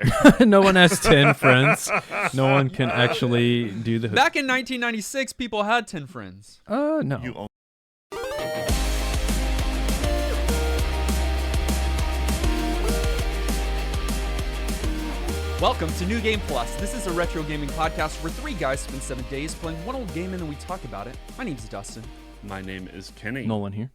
there. No one has 10 friends. No one can actually do the. Back in 1996, people had 10 friends. No. You own- Welcome to New Game Plus. This is a retro gaming podcast where three guys spend 7 days playing one old game and then we talk about it. My name's Dustin. My name is Kenny. Nolan here.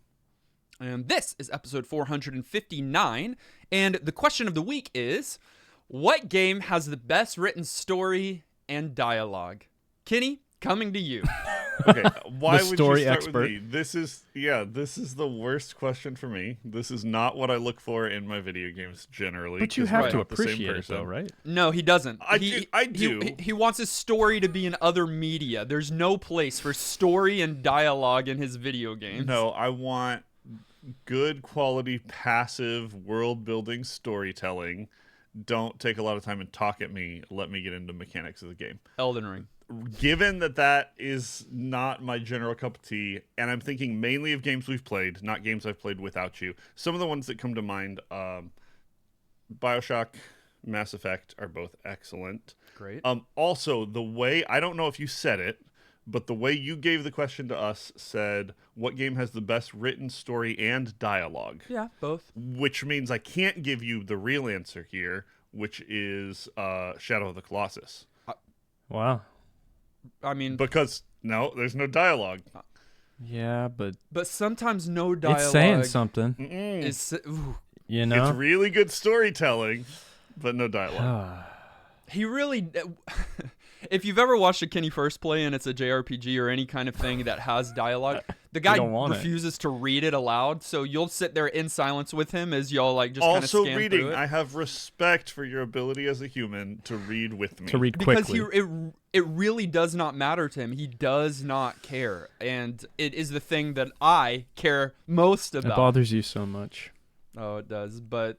And this is episode 459. And the question of the week is, what game has the best written story and dialogue? Kenny, coming to you. Okay, why The would story you start expert. with me? This is the worst question for me. This is not what I look for in my video games generally. But you 'cause have we're to not the same appreciate it, person. though, right? No, he doesn't. I do. He wants his story to be in other media. There's no place for story and dialogue in his video games. No, I want good quality passive world building storytelling. Don't take a lot of time and talk at me. Let me get into mechanics of the game. Elden Ring. Given that is not my general cup of tea, and I'm thinking mainly of games we've played, not games I've played without you. Some of the ones that come to mind, BioShock, Mass Effect are both excellent. Great. Also, the way, I don't know if you said it, but the way you gave the question to us said, what game has the best written story and dialogue? Yeah, both. Which means I can't give you the real answer here, which is Shadow of the Colossus. Wow. I mean, Because, no, there's no dialogue. Yeah, but but sometimes no dialogue it's saying something. is. Ooh, You know? It's really good storytelling, but no dialogue. he really. If you've ever watched a Kenny First play and it's a JRPG or any kind of thing that has dialogue, the guy don't want it. refuses to read it aloud. So you'll sit there in silence with him as y'all like just kind of Also scan reading, through it. I have respect for your ability as a human to read with me. To read Because quickly. it really does not matter to him. He does not care, and it is the thing that I care most It about. bothers you so much. Oh, it does, but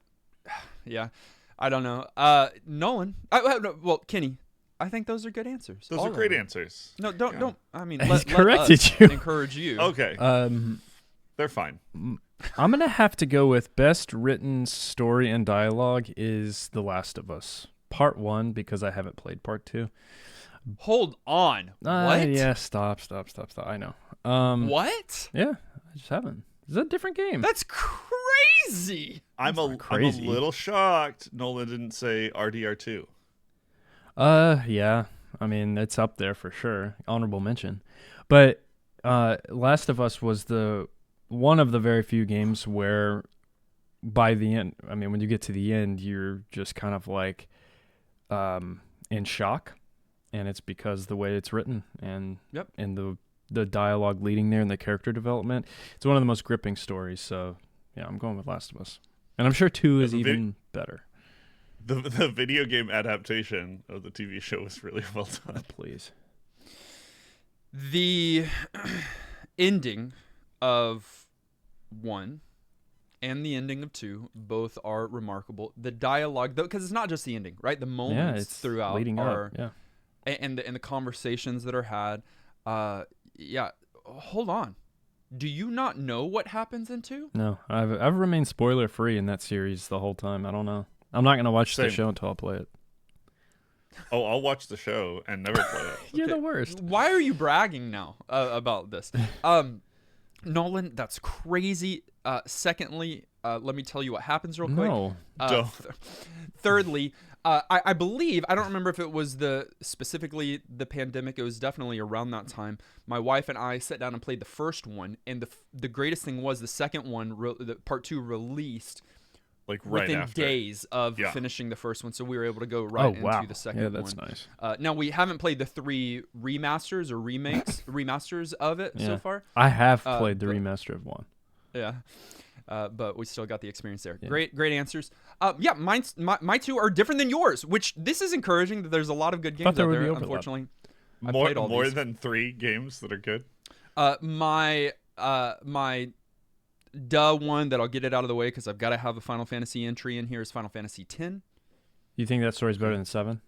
yeah, I don't know. Nolan, well, Kenny, I think those are good answers. Those All are of great them. answers. No, don't, Yeah. don't. I mean, He's let corrected us you. encourage you. Okay, they're fine. I'm going to have to go with best written story and dialogue is The Last of Us. Part 1, because I haven't played Part 2. Hold on. What? Yeah, stop. I know. What? Yeah, I just haven't. It's a different game. That's crazy. I'm a crazy. little shocked Nolan didn't say RDR2. Yeah. I mean, it's up there for sure. Honorable mention. But Last of Us was one of the very few games where by the end, I mean, when you get to the end, you're just kind of like in shock. And it's because the way it's written and the dialogue leading there and the character development. It's one of the most gripping stories. So, yeah, I'm going with Last of Us. And I'm sure 2 is even better. The video game adaptation of the TV show was really well done. Please. The ending of 1 and the ending of 2 both are remarkable. The dialogue, though, because it's not just the ending, right? The moments It's throughout leading are, up. Yeah. and the conversations that are had. Yeah, hold on. Do you not know what happens in 2? No, I've remained spoiler free in that series the whole time. I don't know. I'm not gonna watch the Same. show until I play it. Oh, I'll watch the show and never play it. You're Okay. the worst. Why are you bragging now about this? Nolan, that's crazy. Secondly, let me tell you what happens real quick. No. Don't. Thirdly, I believe, I don't remember if it was specifically the pandemic. It was definitely around that time. My wife and I sat down and played the first one, and the greatest thing was the second one, the part 2 released Like right within after. days of Yeah. finishing the first one, so we were able to go right into the second Yeah, one. that's nice. Now we haven't played the 3 remasters or remasters of it so Yeah. far. I have played the but- remaster of 1. Yeah. But we still got the experience there. Yeah. Great answers. Yeah, my 2 are different than yours, which this is encouraging that there's a lot of good games there out would there. be overlap. Unfortunately, I More played all these. than 3 games that are good. My one that I'll get it out of the way because I've got to have a Final Fantasy entry in here is Final Fantasy X. You think that story's better than 7?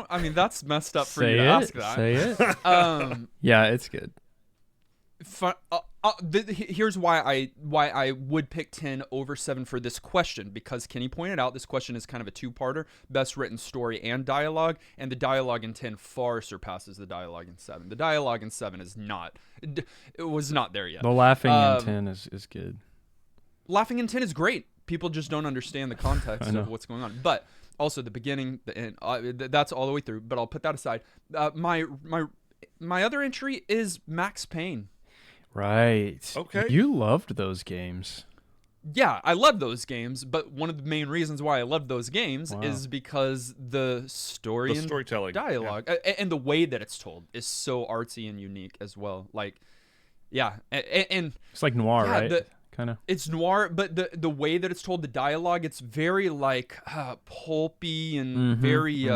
I mean, that's messed up for Say you to it. ask that. Say it. Yeah, it's good. Here's why I would pick 10 over 7 for this question, because Kenny pointed out this question is kind of a two-parter: best written story and dialogue, and the dialogue in 10 far surpasses the dialogue in 7. The dialogue in 7 is not, it was not there yet. The laughing in 10 is good. Laughing in 10 is great. People just don't understand the context know. of what's going on. But also the beginning, the end, that's all the way through. But I'll put that aside. My other entry is Max Payne. Right. Okay. You loved those games. Yeah, I love those games, but one of the main reasons why I love those games is because the story, the storytelling, dialogue, and the way that it's told is so artsy and unique as well. Like, yeah, and it's like noir, right? Kind of. It's noir, but the way that it's told, the dialogue, it's very like pulpy and very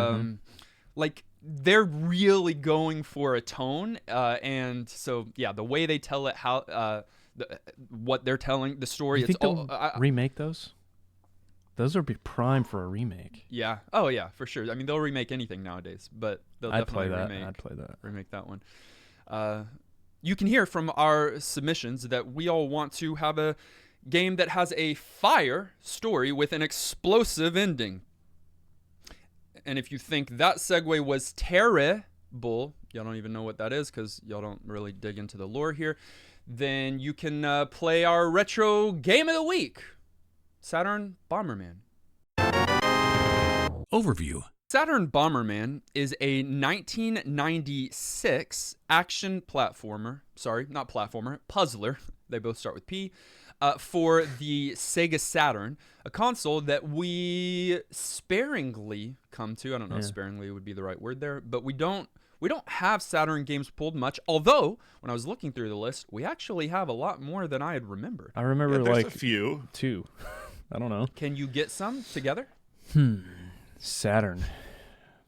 like they're really going for a tone, and so yeah, the way they tell it, how what they're telling the story. You think they'll remake those? Those would be prime for a remake. Yeah. Oh yeah, for sure. I mean, they'll remake anything nowadays, but they'll definitely remake that one. You can hear from our submissions that we all want to have a game that has a fire story with an explosive ending. And if you think that segue was terrible, y'all don't even know what that is because y'all don't really dig into the lore here, then you can play our retro game of the week, Saturn Bomberman. Overview. Saturn Bomberman is a 1996 action platformer. Sorry, not platformer, puzzler. They both start with P. For the Sega Saturn, a console that we sparingly come to. I don't know if sparingly would be the right word there, but we don't have Saturn games pulled much. Although, when I was looking through the list, we actually have a lot more than I had remembered. I remember there's like a few. 2. I don't know. Can you get some together? Saturn.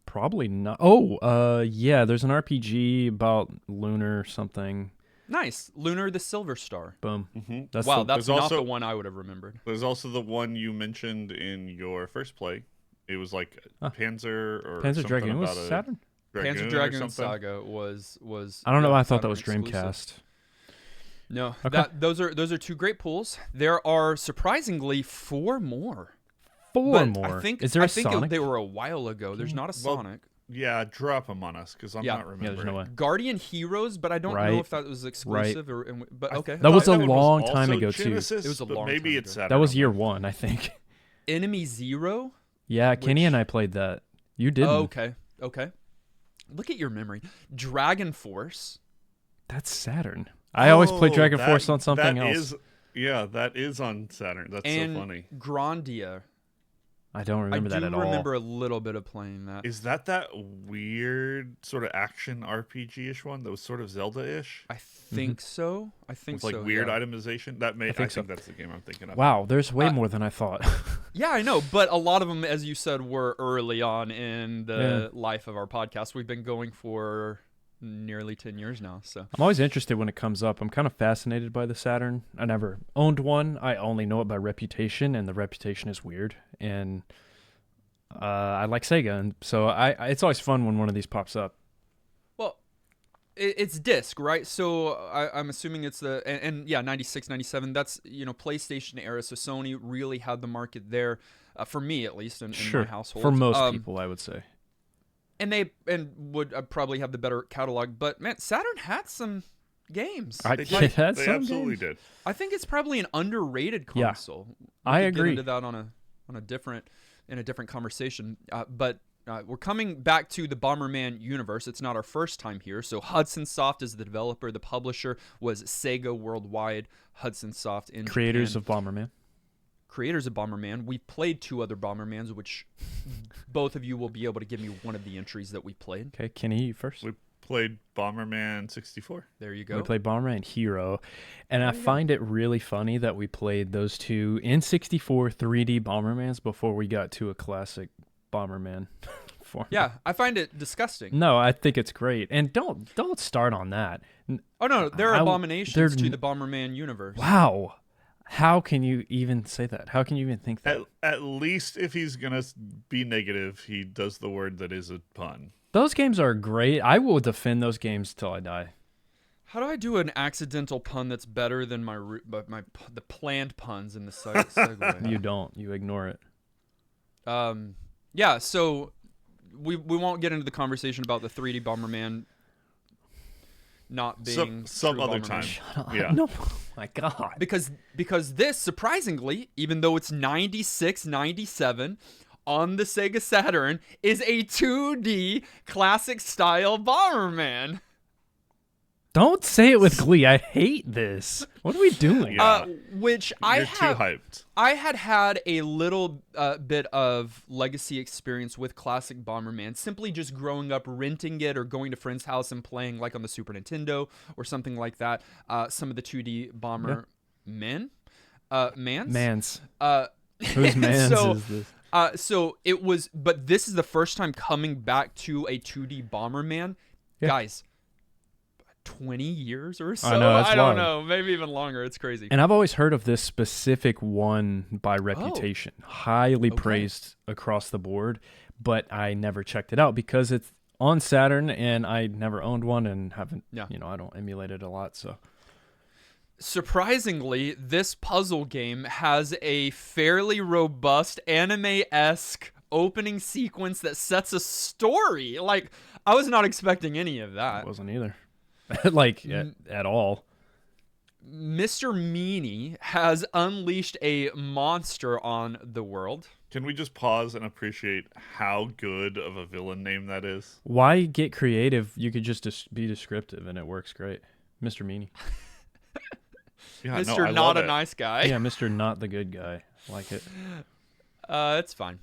Probably not. Oh, yeah, there's an RPG about Lunar something. Nice. Lunar the Silver Star. Boom. Mm-hmm. That's not the one I would have remembered. There's also the one you mentioned in your first play. It was like Panzer or Panzer something Dragoon was about a Saturn? Panzer Dragoon Saga was I don't know why I thought Saturn that was exclusive. Dreamcast. No. Okay. Those are two great pulls. There are surprisingly 4 more. Four more. I think, Is there a Sonic? They were a while ago. There's not a Sonic. Yeah, drop them on us because I'm not remembering. Yeah, there's no way. Guardian Heroes, but I don't know if that was exclusive but okay. That was a That one long was time also ago Genesis, It was a but long maybe time it's ago. Saturn. too. That was year 1, I think. Enemy Zero? Yeah, Kenny and I played that. You didn't. Oh, okay. Look at your memory. Dragon Force. That's Saturn. I always play Dragon Force on something else. That is on Saturn. That's and so funny. Grandia. I don't remember that at all. I do remember a little bit of playing that. Is that weird sort of action RPG-ish one that was sort of Zelda-ish? I think so. With like weird itemization. I think that's the game I'm thinking of. Wow, there's way more than I thought. Yeah, I know, but a lot of them, as you said, were early on in the life of our podcast. We've been going for nearly 10 years now, so I'm always interested when it comes up. I'm kind of fascinated by the Saturn. I never owned one. I only know it by reputation, and the reputation is weird. And I like Sega, and so it's always fun when one of these pops up. Well, it's disc, right? So I'm assuming it's and 96, 97. That's PlayStation era. So Sony really had the market there, for me at least, in my household. For most people, I would say. And they would probably have the better catalog, but man, Saturn had some games. They absolutely did. I think it's probably an underrated console. I agree. Get into that on a different conversation. But we're coming back to the Bomberman universe. It's not our first time here. So Hudson Soft is the developer. The publisher was Sega Worldwide. Hudson Soft in Creators Japan. of Bomberman. Creators of Bomberman. We played 2 other Bombermans, which both of you will be able to give me one of the entries that we played. Okay, Kenny, you first. We played Bomberman 64. There you go. We played Bomberman Hero, and I find it really funny that we played those 2 in 64 3D Bombermans before we got to a classic Bomberman form. Yeah, I find it disgusting. No, I think it's great, and don't start on that. Oh no, they're abominations to the Bomberman universe. Wow. How can you even say that? How can you even think that? At least if he's going to be negative, he does the word that is a pun. Those games are great. I will defend those games till I die. How do I do an accidental pun that's better than the planned puns in the segue? You don't. You ignore it. Yeah. So we won't get into the conversation about the 3D Bomberman not being some true other Bomberman. time. Shut up. Yeah. No. My God. Because this, surprisingly, even though it's 96, 97 on the Sega Saturn, is a 2D classic style Bomberman. Don't say it with glee. I hate this. What are we doing? Yeah. Which You're too hyped. I had a little bit of legacy experience with classic Bomberman, simply just growing up renting it or going to friends' house and playing like on the Super Nintendo or something like that. Some of the 2D Bomberman. Mans. Uh, Whose mans so, is this? So it was, but this is the first time coming back to a 2D Bomberman. Yeah. Guys, 20 years or so? I know, that's I don't wild. know. Maybe even longer. It's crazy. And I've always heard of this specific one by reputation, highly praised across the board, but I never checked it out because it's on Saturn and I never owned one and haven't, I don't emulate it a lot. So surprisingly, this puzzle game has a fairly robust anime-esque opening sequence that sets a story. Like, I was not expecting any of that. I wasn't either. At all. Mr. Meanie has unleashed a monster on the world. Can we just pause and appreciate how good of a villain name that is? Why get creative? You could just be descriptive and it works great. Mr. Meanie. Yeah, Mr. I Not love a it. Nice Guy. Yeah, Mr. Not the good guy. Like it. It's fine.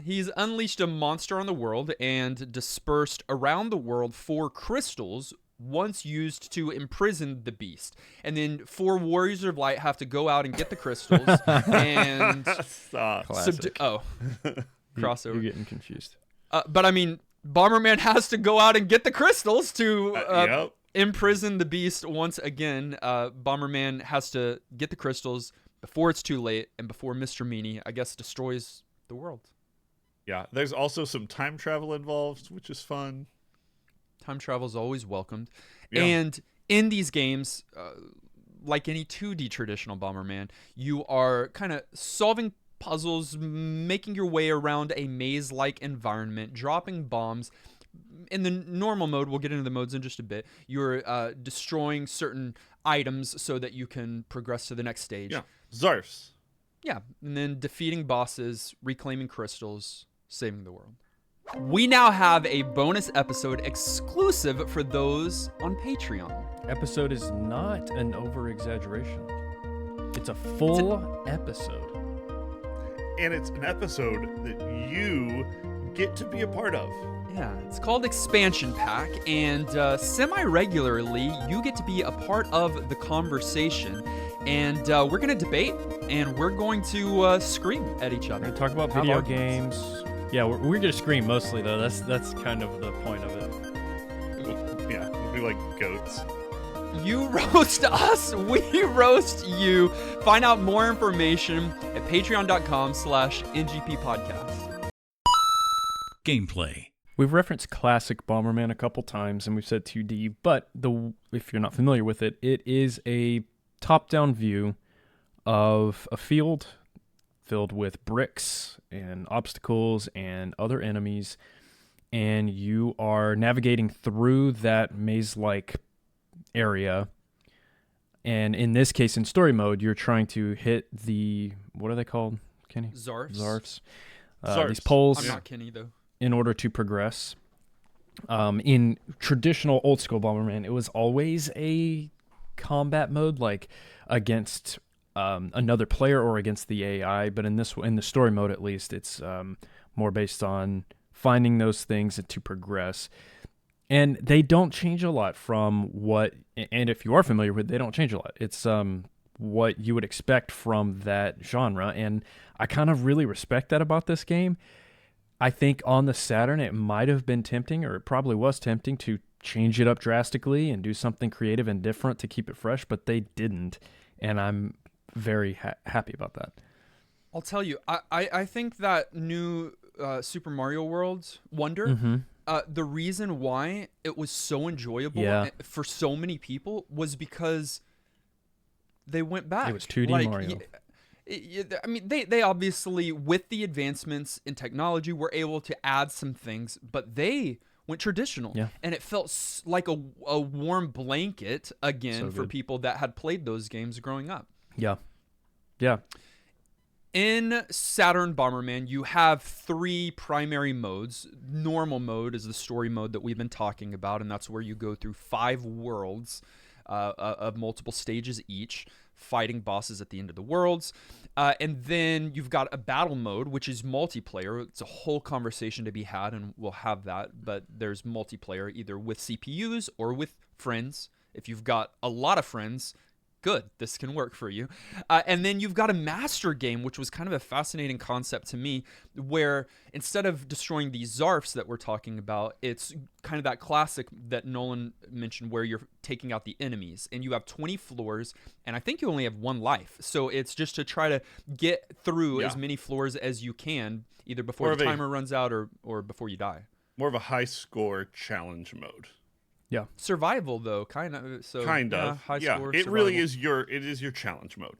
He's unleashed a monster on the world and dispersed around the world 4 crystals once used to imprison the beast. And then 4 warriors of light have to go out and get the crystals and Stop. Classic. crossover. You're getting confused. But I mean, Bomberman has to go out and get the crystals to Yep. imprison the beast once again. Bomberman has to get the crystals before it's too late and before Mr. Meanie, I guess, destroys the world. Yeah, there's also some time travel involved, which is fun. Time travel is always welcomed. Yeah. And in these games, like any 2D traditional Bomberman, you are kind of solving puzzles, making your way around a maze-like environment, dropping bombs. In the normal mode, we'll get into the modes in just a bit, you're destroying certain items so that you can progress to the next stage. Yeah, Zarfs. Yeah, and then defeating bosses, reclaiming crystals, saving the world. We now have a bonus episode exclusive for those on Patreon. Episode is not an over-exaggeration. It's a full episode. And it's an episode that you get to be a part of. Yeah, it's called Expansion Pack, and semi-regularly, you get to be a part of the conversation. And we're going to debate, and we're going to scream at each We're other. gonna talk about Have video arguments. games. Yeah, we're gonna scream mostly though. That's kind of the point of it. Yeah, we'll be like goats. You roast us, we roast you. Find out more information at patreon.com/NGP podcast. Gameplay. We've referenced classic Bomberman a couple times, and we've said 2D. But if you're not familiar with it, it is a top-down view of a field filled with bricks and obstacles and other enemies, and you are navigating through that maze-like area. And in this case, in story mode, you're trying to hit what are they called, Kenny? Zarfs. Zarfs. Zarfs. These poles I'm not Kenny, though. in order to progress. In traditional old school Bomberman, it was always a combat mode, like against another player or against the AI, but in the story mode at least, it's more based on finding those things to progress. And they don't change a lot from and if you are familiar with it, they don't change a lot. It's what you would expect from that genre, and I kind of really respect that about this game. I think on the Saturn, it might have been tempting, or it probably was tempting, to change it up drastically and do something creative and different to keep it fresh, but they didn't, and I'm very happy about that. I'll tell you, I think that new Super Mario World Wonder the reason why it was so enjoyable for so many people was because they went back. It was 2D Mario. I mean, they obviously, with the advancements in technology, were able to add some things, but they went traditional. Yeah. And it felt like a warm blanket, again, So for good. people that had played those games growing up. Yeah. Yeah. In Saturn Bomberman, you have 3 primary modes. Normal mode is the story mode that we've been talking about, and that's where you go through 5 worlds of multiple stages each, fighting bosses at the end of the worlds. And then you've got a battle mode, which is multiplayer. It's a whole conversation to be had, and we'll have that. But there's multiplayer either with CPUs or with friends. If you've got a lot of friends, good, this can work for you. And then you've got a master game, which was kind of a fascinating concept to me, where instead of destroying these Zarfs that we're talking about, it's kind of that classic that Nolan mentioned where you're taking out the enemies. And you have 20 floors, and I think you only have 1 life. So it's just to try to get through as many floors as you can, either before the timer runs out or before you die. More of a high score challenge mode. Yeah. Survival, though, kind of. So Kind of. high score, it survival. really is your challenge mode.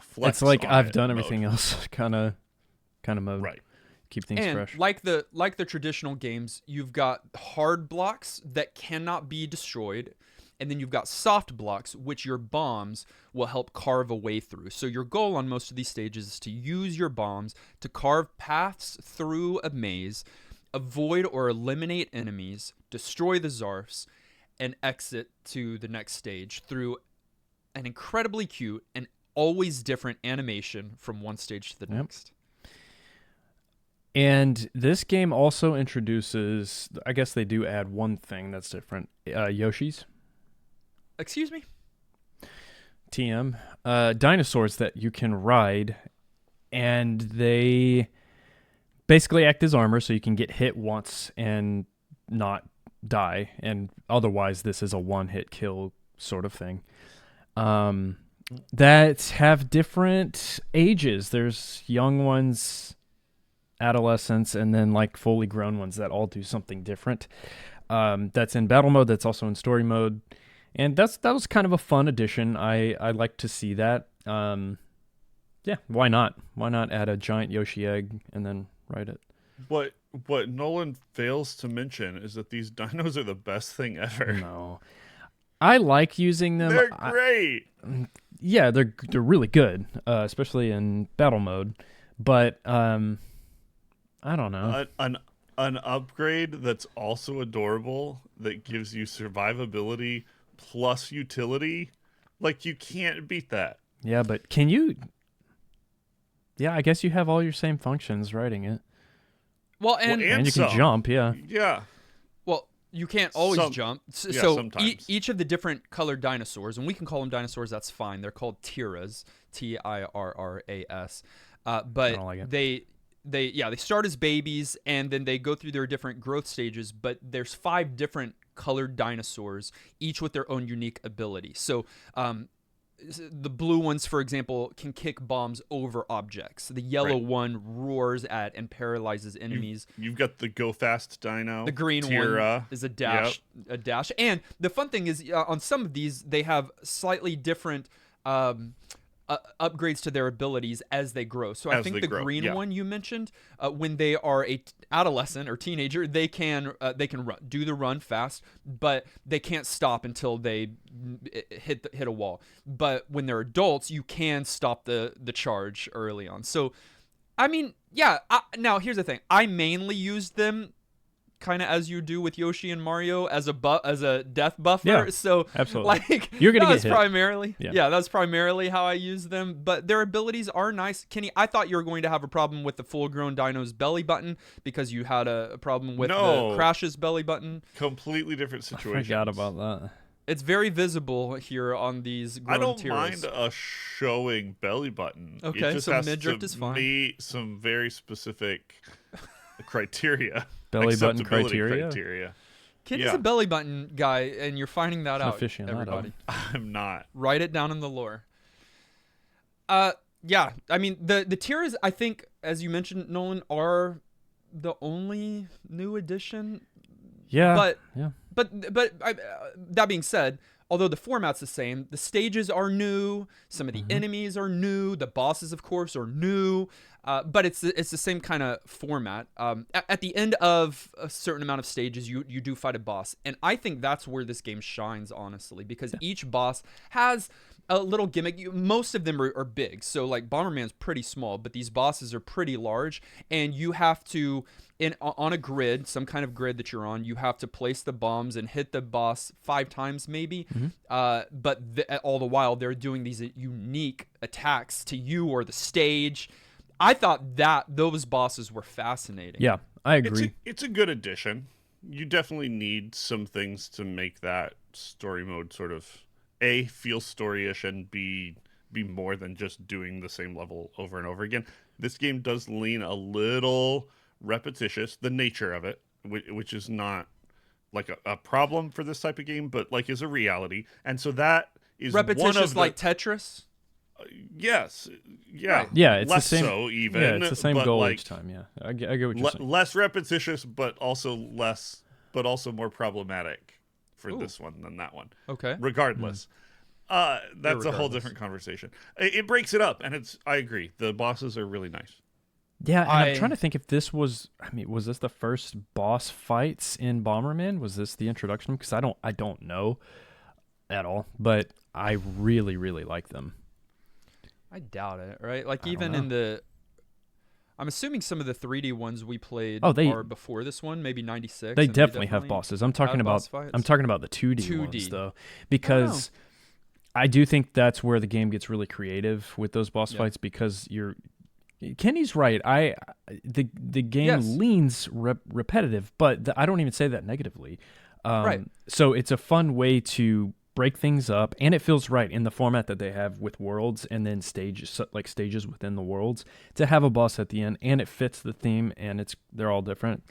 Flex It's like on I've it done mode. everything else kind of mode. Right. Keep things And fresh. like the traditional games, you've got hard blocks that cannot be destroyed, and then you've got soft blocks, which your bombs will help carve a way through. So your goal on most of these stages is to use your bombs to carve paths through a maze, avoid or eliminate enemies, destroy the Zarfs, and exit to the next stage through an incredibly cute and always different animation from one stage to the next. And this game also introduces, I guess they do add one thing that's different. Yoshi's. Excuse me? TM. Dinosaurs that you can ride, and they basically act as armor, so you can get hit once and not die, and otherwise this is a one-hit kill sort of thing. That have different ages. There's young ones, adolescents, and then like fully grown ones that all do something different. That's in battle mode, that's also in story mode, and that was kind of a fun addition. I like to see that. Yeah, why not add a giant Yoshi egg and then ride it? What Nolan fails to mention is that these dinos are the best thing ever. No, I like using them. They're great. Yeah, they're really good, especially in battle mode. But I don't know. An upgrade that's also adorable that gives you survivability plus utility. Like, you can't beat that. Yeah, but can you? Yeah, I guess you have all your same functions riding it. Well, and you can jump, yeah. Yeah. Well, you can't always jump. Yeah, So sometimes. each of the different colored dinosaurs, and we can call them dinosaurs, that's fine. They're called Tirras, Tirras. But I don't like it. they start as babies, and then they go through their different growth stages, but there's 5 different colored dinosaurs, each with their own unique ability. So the blue ones, for example, can kick bombs over objects. The yellow one roars at and paralyzes enemies. You've got the Go Fast Dino. The green Tira. one is a dash. Yep. A dash. And the fun thing is, on some of these, they have slightly different upgrades to their abilities as they grow. So I think the green one you mentioned, when they are a adolescent or teenager, they can do the run fast, but they can't stop until they hit a wall. But when they're adults, you can stop the charge early on. So, I mean, yeah. Now here's the thing: I mainly used them kind of as you do with Yoshi and Mario as a death buffer. Yeah, so absolutely. Like You're gonna that get was hit. that's primarily how I use them. But their abilities are nice. Kenny, I thought you were going to have a problem with the full-grown dino's belly button because you had a problem with the Crash's belly button. Completely different situation. I forgot about that. It's very visible here on these grown I don't Tirras. mind a showing belly button. Okay, it just so has midriff to is fine. meet some very specific criteria. Belly button Acceptability criteria? Kenny's Yeah. a belly button guy, and you're finding that out, aficionado. everybody. I'm not. Write it down in the lore. Yeah, I mean the Tirras, I think, as you mentioned, Nolan, are the only new addition. Yeah. But yeah. That being said, although the format's the same, the stages are new. Some of the enemies are new. The bosses, of course, are new. But it's the same kind of format. At the end of a certain amount of stages, you do fight a boss, and I think that's where this game shines, honestly, because each boss has a little gimmick. Most of them are big, so like Bomberman's pretty small, but these bosses are pretty large, and you have to, on a grid, some kind of grid that you're on, you have to place the bombs and hit the boss 5 times maybe. But all the while they're doing these unique attacks to you or the stage. I thought that those bosses were fascinating. Yeah, I agree. It's a good addition. You definitely need some things to make that story mode sort of A, feel storyish, and B, be more than just doing the same level over and over again. This game does lean a little repetitious, the nature of it, which is not like a problem for this type of game, but like is a reality. And so that is repetitious, one of like Tetris. Yes, yeah, Right. Yeah, it's less the same. so even. Yeah, it's the same but goal like, each time. Yeah, I get what you're saying. less repetitious, but also more problematic for this one than that one. Okay. Regardless, that's a whole different conversation. It breaks it up, and I agree. The bosses are really nice. Yeah, and I'm trying to think if this was. I mean, was this the first boss fights in Bomberman? Was this the introduction? Because I don't know at all, but I really, really like them. I doubt it, right? Like I even don't in the, I'm assuming some of the 3D ones we played they- are before this one, maybe 96. They and definitely have bosses. I'm talking had about boss fights? I'm talking about the 2D 2D. ones though, because I do think that's where the game gets really creative with those boss fights, because Kenny's right. The game leans repetitive, but I don't even say that negatively. Right. So it's a fun way to break things up, and it feels right in the format that they have with worlds and then stages within the worlds to have a boss at the end, and it fits the theme, and they're all different.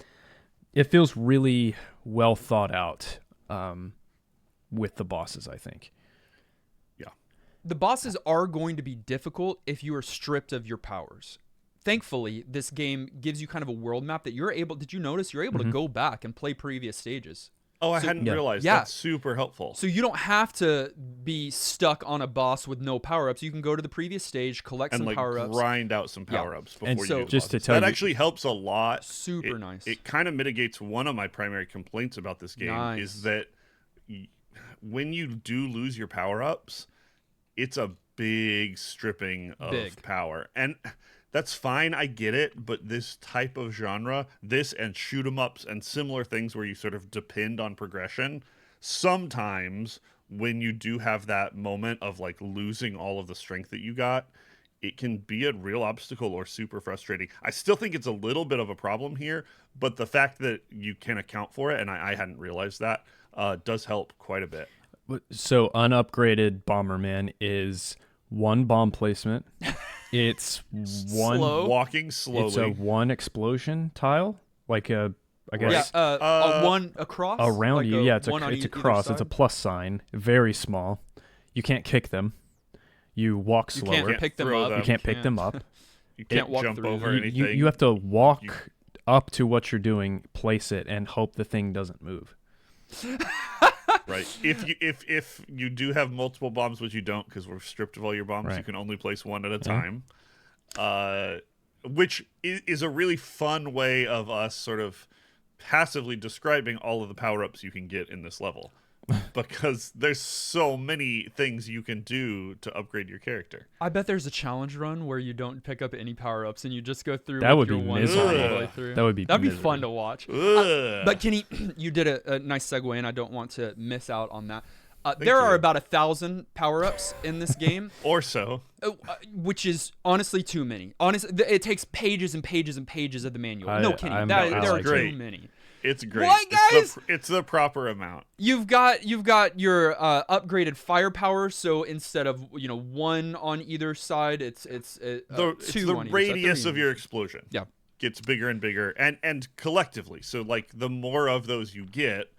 It feels really well thought out with the bosses, I think. Yeah. The bosses are going to be difficult if you are stripped of your powers. Thankfully, this game gives you kind of a world map that did you notice you're able to go back and play previous stages? Oh, I hadn't realized. Yeah. That's super helpful. So you don't have to be stuck on a boss with no power-ups. You can go to the previous stage, collect and some like pojust grind out some power-ups before And you so- do the just to bosses. tell that you- actually helps a lot. Super nice. It kind of mitigates one of my primary complaints about this game Nice. is that when you do lose your power-ups, it's a big stripping of power. And that's fine, I get it, but this type of genre, this and shoot 'em ups and similar things where you sort of depend on progression, sometimes when you do have that moment of like losing all of the strength that you got, it can be a real obstacle or super frustrating. I still think it's a little bit of a problem here, but the fact that you can account for it, and I hadn't realized that, does help quite a bit. So unupgraded Bomberman is one bomb placement. It's one Slow. Walking slowly. It's a one explosion tile, like I guess one across around like you. Yeah, it's one on a either cross. It's a side? plus sign, very small. You can't kick them. You walk You slower. can't pick them throw up. them. You can't pick them up. You can't walk jump through over them. anything. You have to walk up to what you're doing, place it, and hope the thing doesn't move. Right. If you do have multiple bombs, which you don't because we're stripped of all your bombs, Right. you can only place one at a time. Which is a really fun way of us sort of passively describing all of the power-ups you can get in this level. Because there's so many things you can do to upgrade your character. I bet there's a challenge run where you don't pick up any power-ups and you just go through That with would your be one miserable. all the way through. That'd be fun miserable. to watch. Ugh. But Kenny, you did a nice segue, and I don't want to miss out on that. There are you. about 1,000 power-ups in this game, Or so. which is honestly too many. Honestly, it takes pages and pages and pages of the manual. No kidding, I there are like it. too many. It's great. What, guys? It's the proper amount. You've got your upgraded firepower, so instead of one on either side, it's two It's the on either side, radius three of on your either explosion. Yeah. Gets bigger and bigger, and collectively. So like the more of those you get,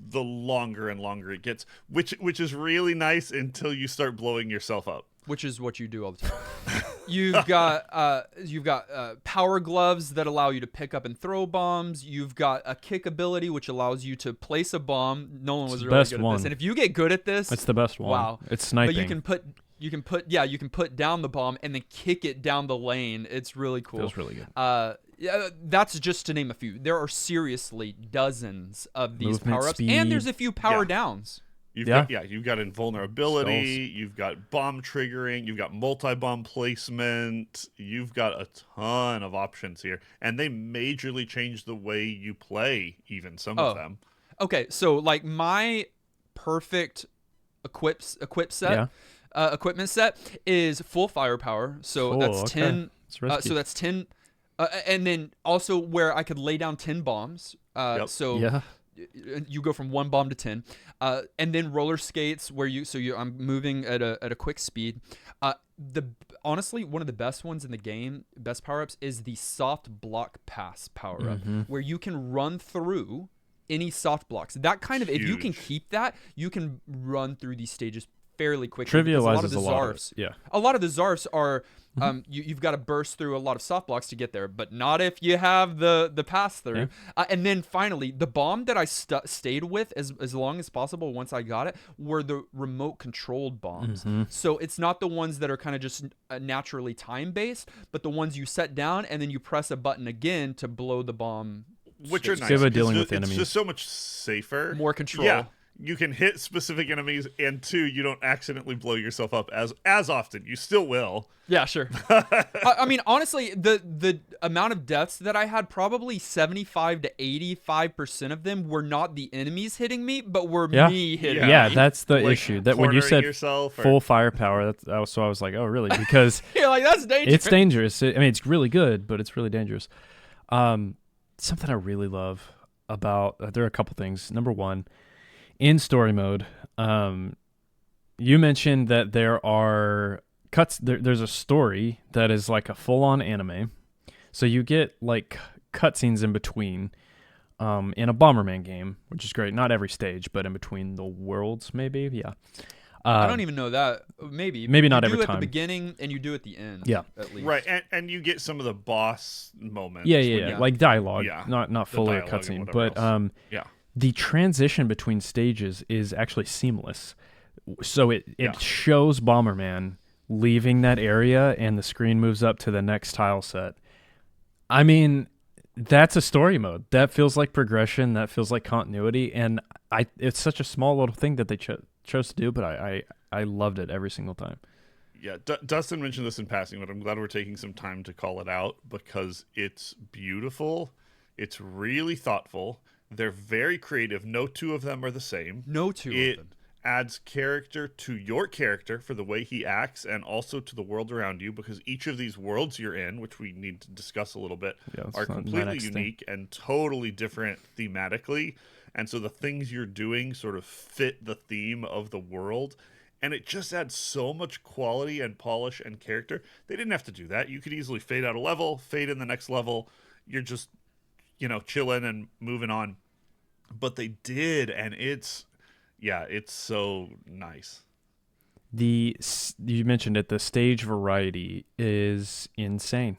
the longer and longer it gets, which is really nice until you start blowing yourself up. which is what you do all the time. You've got power gloves that allow you to pick up and throw bombs. You've got a kick ability which allows you to place a bomb. Nolan was really good at this, and if you get good at this, it's the best one. Wow, it's sniping. But you can put down the bomb and then kick it down the lane. It's really cool. Feels really good. Yeah, that's just to name a few. There are seriously dozens of these Movement power-ups, speed. and there's a few power downs. You've got invulnerability, you've got bomb triggering, you've got multi-bomb placement, you've got a ton of options here. And they majorly change the way you play, even some of them. Okay, so like my perfect equipment set is full firepower. So that's 10. So that's 10. And then also where I could lay down 10 bombs. You go from 1 bomb to 10, and then roller skates where I'm moving at a quick speed. Honestly, one of the best ones in the game, best power-ups, is the soft block pass power-up, where you can run through any soft blocks. That kind of, if you can keep that, you can run through these stages fairly quickly. Trivializes a lot of it. Yeah. A lot of the Zarfs are you've got to burst through a lot of soft blocks to get there, but not if you have the pass through. Yeah. And then finally, the bomb that I stayed with as long as possible once I got it were the remote controlled bombs. So it's not the ones that are kind of just naturally time based, but the ones you set down and then you press a button again to blow the bomb. Which are nice. Dealing with enemies. It's just so much safer. More control. Yeah. You can hit specific enemies, and 2, you don't accidentally blow yourself up as often. You still will. Yeah, sure. I mean, honestly, the amount of deaths that I had, probably 75 to 85% of them were not the enemies hitting me, but were me hitting me. Yeah, that's the issue. That when you said full firepower, so I was like, oh, really? Because you're like, that's dangerous. It's dangerous. I mean, it's really good, but it's really dangerous. Something I really love about there are a couple things. Number one, in story mode, you mentioned that there are cuts. There's a story that is like a full-on anime, so you get like cutscenes in between. In a Bomberman game, which is great. Not every stage, but in between the worlds, maybe. Yeah. I don't even know that. Maybe not every time. You do at the beginning and you do at the end. Yeah. At least. Right, and you get some of the boss moments. Yeah. Like dialogue. Yeah. Not fully a cutscene, but the transition between stages is actually seamless. So it shows Bomberman leaving that area and the screen moves up to the next tile set. I mean, that's a story mode. That feels like progression. That feels like continuity. And it's such a small little thing that they chose to do, but I loved it every single time. Yeah, Dustin mentioned this in passing, but I'm glad we're taking some time to call it out because it's beautiful. It's really thoughtful. They're very creative. No 2 of them are the same. No 2 of them. It adds character to your character for the way he acts and also to the world around you, because each of these worlds you're in, which we need to discuss a little bit, are completely unique and totally different thematically. And so the things you're doing sort of fit the theme of the world. And it just adds so much quality and polish and character. They didn't have to do that. You could easily fade out a level, fade in the next level. You're just chilling and moving on, but they did, and it's so nice. You mentioned it, the stage variety is insane.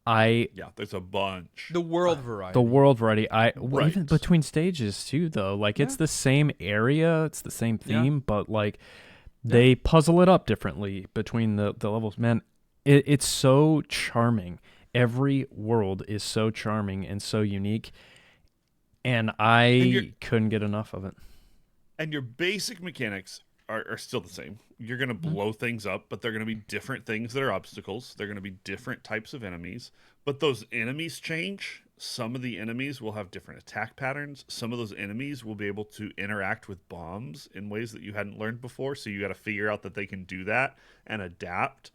There's a bunch. The world variety. Even between stages too, though. Like it's the same area, it's the same theme, but like they puzzle it up differently between the levels. Man, it's so charming. Every world is so charming and so unique, and I couldn't get enough of it. And your basic mechanics are still the same. You're going to blow things up, but they're going to be different things that are obstacles. They're going to be different types of enemies, but those enemies change. Some of the enemies will have different attack patterns. Some of those enemies will be able to interact with bombs in ways that you hadn't learned before, so you got to figure out that they can do that and adapt.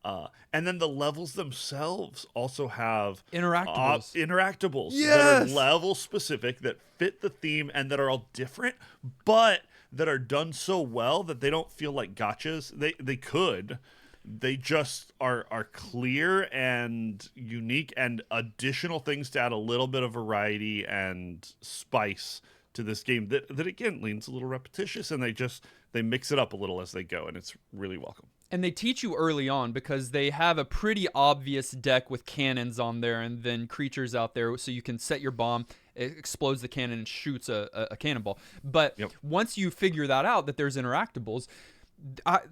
And then the levels themselves also have interactables that are level specific, that fit the theme, and that are all different, but that are done so well that they don't feel like gotchas. They just are clear and unique, and additional things to add a little bit of variety and spice to this game that again leans a little repetitious, and they mix it up a little as they go, and it's really welcome. And they teach you early on because they have a pretty obvious deck with cannons on there and then creatures out there, so you can set your bomb, it explodes the cannon and shoots a cannonball. But once you figure that out, that there's interactables,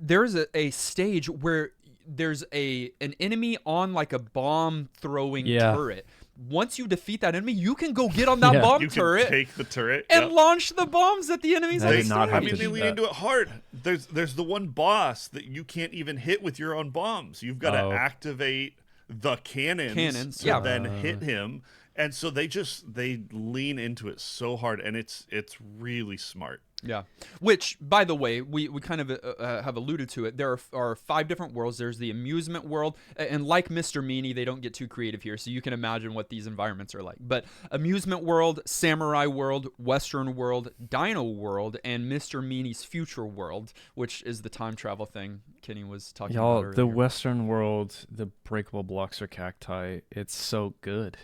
there's a stage where there's an enemy on like a bomb throwing turret. Once you defeat that enemy, you can go get on that bomb turret. You can take the turret and launch the bombs at the enemies. They lean into it hard. There's the one boss that you can't even hit with your own bombs. You've got to activate the cannons to then hit him. And so they lean into it so hard, and it's really smart. Yeah. Which, by the way, we kind of have alluded to it. There are 5 different worlds. There's the amusement world, and like Mr. Meanie, they don't get too creative here, so you can imagine what these environments are like. But amusement world, samurai world, western world, dino world, and Mr. Meanie's future world, which is the time travel thing Kenny was talking about earlier. The western world, the breakable blocks are cacti. It's so good.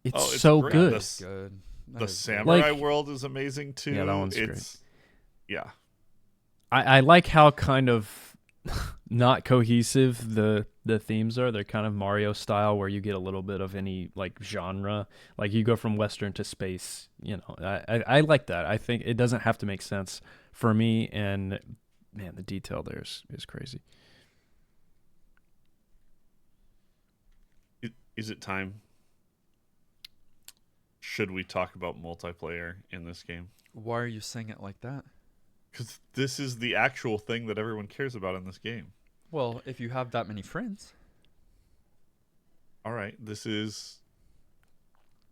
It's so great. good. That's good. The samurai world is amazing too. Yeah, that one's great. Yeah. I like how kind of not cohesive the themes are. They're kind of Mario style, where you get a little bit of any like genre. Like you go from western to space. You know, I like that. I think it doesn't have to make sense for me. And man, the detail there is crazy. Is it time? Should we talk about multiplayer in this game? Why are you saying it like that? Because this is the actual thing that everyone cares about in this game. Well, if you have that many friends. All right, this is...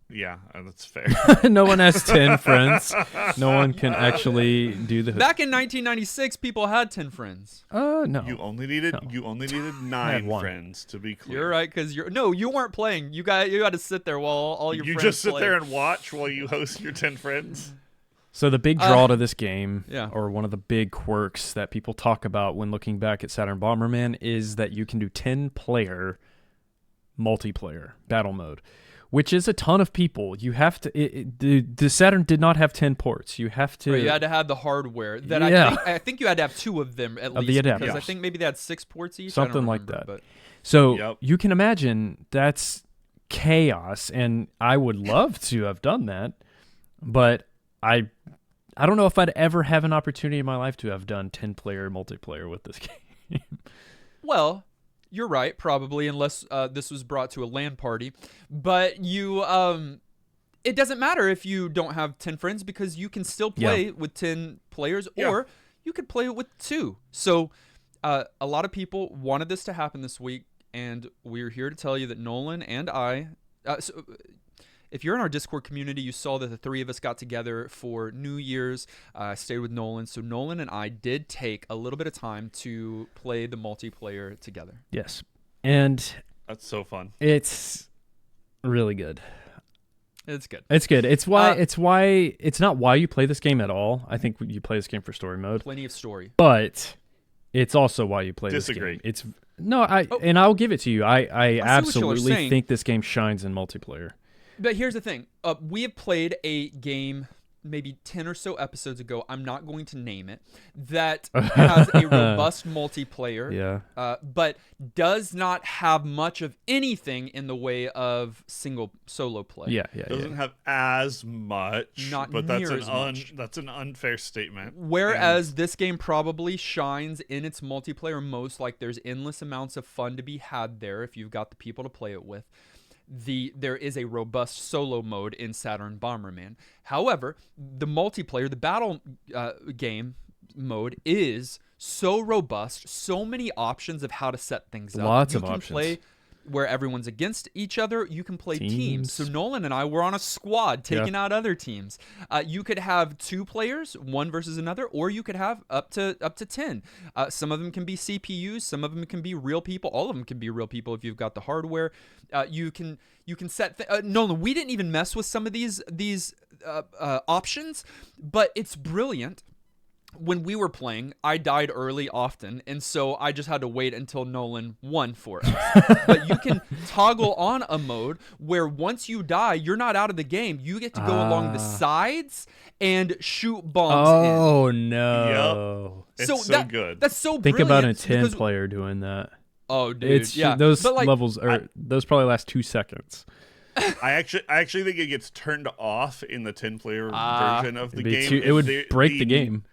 Yeah, that's fair. No one has 10 friends. No one can actually do the... Back in 1996, people had 10 friends. No. You only needed 9 friends, to be clear. You're right, because you weren't playing. You got to sit there while all your friends You just sit play. there and watch while you host your 10 friends. So the big draw to this game, yeah. or one of the big quirks that people talk about when looking back at Saturn Bomberman, is that you can do 10-player multiplayer battle mode, which is a ton of people. You have to. The Saturn did not have 10 ports. You have to. Right, you had to have the hardware. That I think you had to have 2 of them at least. The adapters. Because I think maybe they had 6 ports each. Something like that. But. So you can imagine that's chaos, and I would love to have done that, but I don't know if I'd ever have an opportunity in my life to have done 10-player multiplayer with this game. Well, you're right, probably, unless this was brought to a LAN party. But it doesn't matter if you don't have 10 friends, because you can still play with 10 players, or you could play with 2. So a lot of people wanted this to happen this week, and we're here to tell you that Nolan and I... If you're in our Discord community, you saw that the 3 of us got together for New Year's. I stayed with Nolan. So Nolan and I did take a little bit of time to play the multiplayer together. Yes. And that's so fun. It's really good. It's good. It's good. It's not why you play this game at all. I think you play this game for story mode. Plenty of story. But it's also why you play this game. And I'll give it to you. I absolutely think this game shines in multiplayer. But here's the thing. We have played a game maybe 10 or so episodes ago. I'm not going to name it. That has a robust multiplayer. But does not have much of anything in the way of solo play. Doesn't have as much. Not but near as much. That's an unfair statement. Whereas this game probably shines in its multiplayer most. Like, there's endless amounts of fun to be had there if you've got the people to play it with. There is a robust solo mode in Saturn Bomberman. However, the multiplayer, the battle game mode is so robust, so many options of how to set things up. Lots of options. You can play where everyone's against each other. You can play teams. So Nolan and I were on a squad taking out other teams. You could have 2 players, one versus another, or you could have up to 10. Some of them can be CPUs, some of them can be real people. All of them can be real people if you've got the hardware. You can set Nolan, we didn't even mess with some of these options, but it's brilliant. when we were playing, I died early often, and so I just had to wait until Nolan won for us. But you can toggle on a mode where once you die, you're not out of the game. You get to go along the sides and shoot bombs in. Oh no! Yep. So It's so good. That's so Think brilliant. about a 10 because- player doing that. Oh, dude, It's yeah. those But, like, levels are those probably last 2 seconds. I actually think it gets turned off in the 10-player version of the game. It would break the game.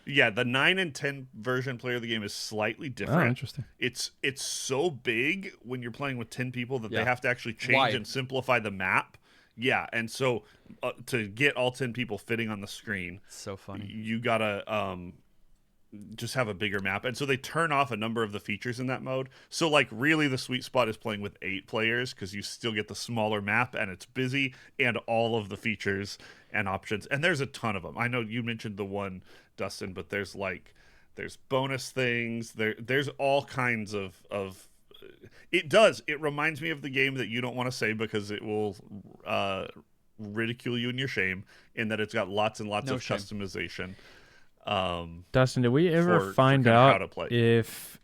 Yeah, the 9 and 10 version player of the game is slightly Oh, different. interesting. It's so big when you're playing with 10 people that Yeah. they have to actually change Wide. and simplify the map. Yeah, and so to get all 10 people fitting on the screen, So funny. you gotta just have a bigger map. And so they turn off a number of the features in that mode. So like really the sweet spot is playing with 8 players because you still get the smaller map and it's busy and all of the features and options. And there's a ton of them. I know you mentioned the one, Dustin, but there's bonus things. There's all kinds of it reminds me of the game that you don't want to say because it will ridicule you in your shame, in that it's got lots and lots No of shame. customization. Dustin, did we ever for find kinda how to out play. if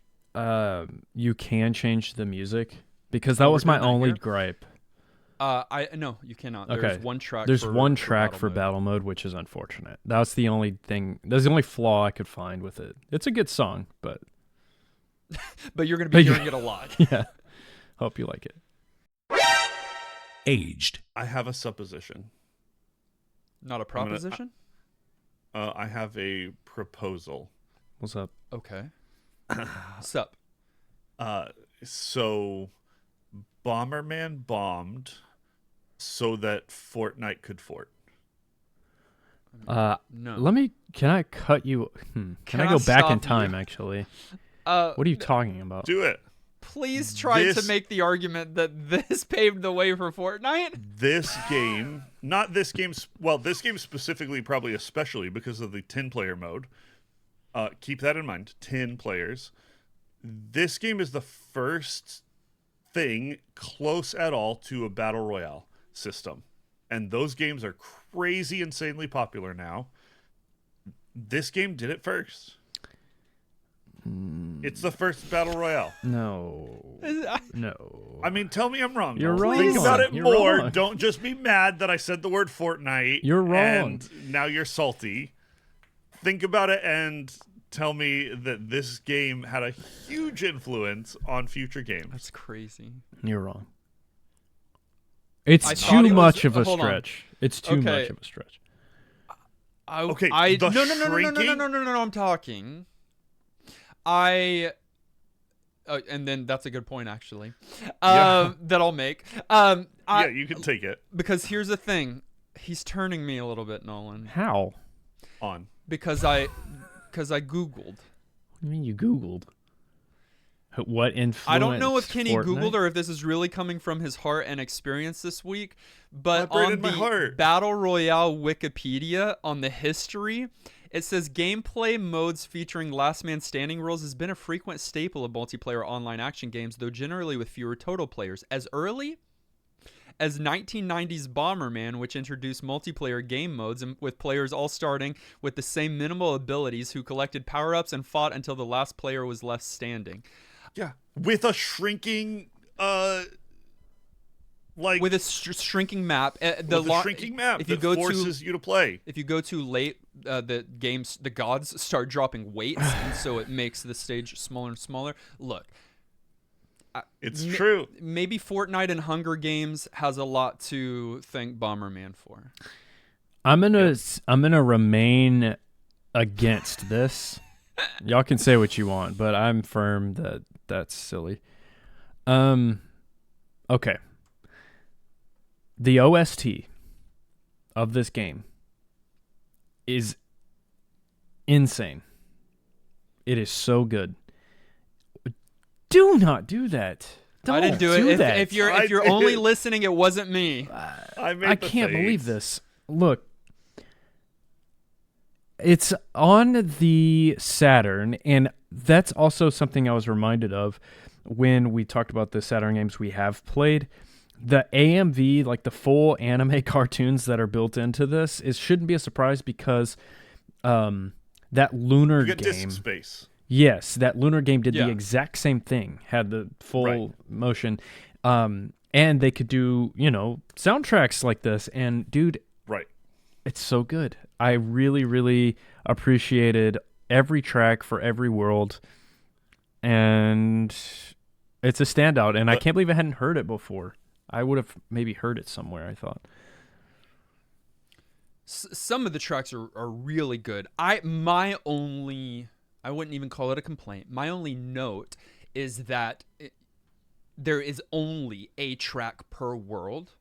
you can change the music? Because that Oh, was we're my doing that only here? gripe. No, you cannot. Okay. There's one track. There's for, one for track battle for mode. battle mode, which is unfortunate. That's the only thing. That's the only flaw I could find with it. It's a good song, but But you're gonna be hearing it a lot. yeah. Hope you like it. Aged. I have a supposition. Not a proposition. I have a proposal. What's up? Okay. Sup? So Bomberman bombed so that Fortnite could fort. No. Can I cut you? Can Can I I go back in stop time, you? actually? Uh, What are you talking about? Do it. please try to This- make the argument that this paved the way for Fortnite. This game, not this game, well, this game specifically, probably especially because of the 10-player mode. Keep that in mind, 10 players. This game is the first thing close at all to a battle royale system. And those games are crazy, insanely popular now. This game did it first. It's the first battle royale. No. No. I mean, tell me I'm wrong. You're though. wrong. Think about it You're more. wrong. Don't just be mad that I said the word Fortnite. You're wrong. And now you're salty. Think about it and tell me that this game had a huge influence on future games. That's crazy. You're wrong. It's I thought too it was- much of a hold on. stretch. It's too Okay. much of a stretch. Okay, No, the no, no, no, no, no, no, shrinking- no, no, no, I'm talking. And then that's a good point, actually. Yeah. That I'll make. Yeah, you can take it Because here's the thing. He's turning me a little bit, Nolan. How? on. Because I Googled. What do you mean you Googled? What influenced I don't know if Kenny Fortnite? Googled or if this is really coming from his heart and experience this week, but Vibrate on in my the heart. Battle Royale Wikipedia, on the history, it says gameplay modes featuring last man standing rules has been a frequent staple of multiplayer online action games, though generally with fewer total players. As early as 1990's Bomberman, which introduced multiplayer game modes and with players all starting with the same minimal abilities, who collected power-ups and fought until the last player was left standing. Yeah, with a shrinking, like With a shrinking map, with a shrinking map If you that go forces you to play. if you go too late, the gods start dropping weights, and so it makes the stage smaller and smaller. Look, It's true. maybe Fortnite and Hunger Games has a lot to thank Bomberman for. I'm gonna remain against this. Y'all can say what you want, but I'm firm that that's silly. Okay. The OST of this game is insane. It is so good. Do not do that. I didn't do it. If you're I only did. listening, it wasn't me. I can't believe this. Look, it's on the Saturn, and that's also something I was reminded of when we talked about the Saturn games we have played. The AMV, like the full anime cartoons that are built into this, it shouldn't be a surprise because That Lunar You get game. disk space. Yes, that Lunar game did Yeah. the exact same thing. Had the full Right. motion, and they could do soundtracks like this. And dude, Right. it's so good. I really, really appreciated every track for every world, and it's a standout. And I can't believe I hadn't heard it before. I would have maybe heard it somewhere, I thought. Some of the tracks are really good. I wouldn't even call it a complaint. My only note is that there is only a track per world,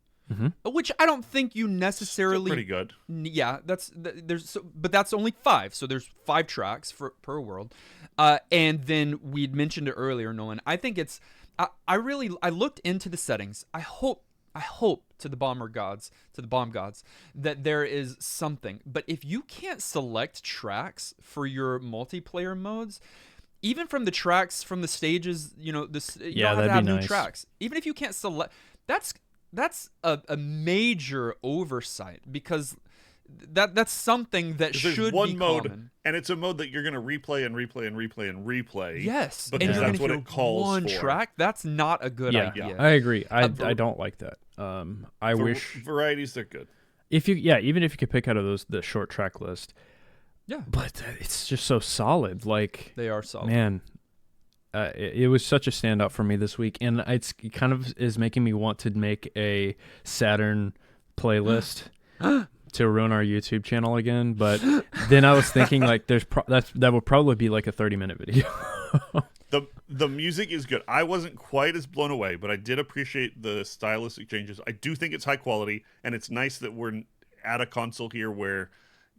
which I don't think you necessarily. Still pretty good. Yeah, but that's only 5. So there's 5 tracks per world, and then we'd mentioned it earlier, Nolan. I think it's. I looked into the settings. I hope to the bomb gods that there is something. But if you can't select tracks for your multiplayer modes, even from the tracks from the stages, you don't have to have new tracks. Even if you can't select, that's a major oversight, because that's something that should one be mode, common. and it's a mode that you're going to replay and replay and replay and replay. Yes, because and you're that's gonna what hear it calls one for. track. That's not a good idea. I agree. I don't like that. I wish varieties, they're good. even if you could pick out of the short track list. Yeah, but it's just so solid. Like, they are solid. Man, it was such a standout for me this week, and it kind of is making me want to make a Saturn playlist to run our YouTube channel again. But then I was thinking, like, that would probably be like a 30-minute video. The music is good. I wasn't quite as blown away, but I did appreciate the stylistic changes. I do think it's high quality, and it's nice that we're at a console here where